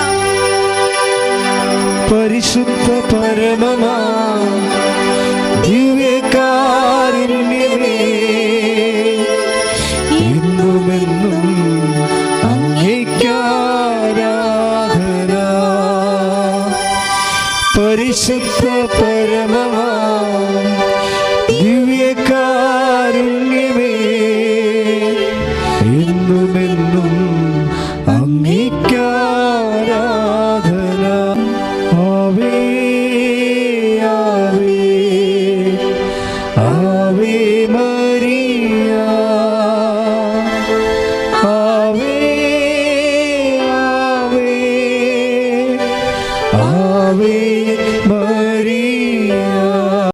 പരിശുദ്ധ പരമമാ ദിവ്യകാരുണ്യമേ, എന്നുമെന്നും അങ്ങേയ്ക്കാരാധന. പരിശുദ്ധ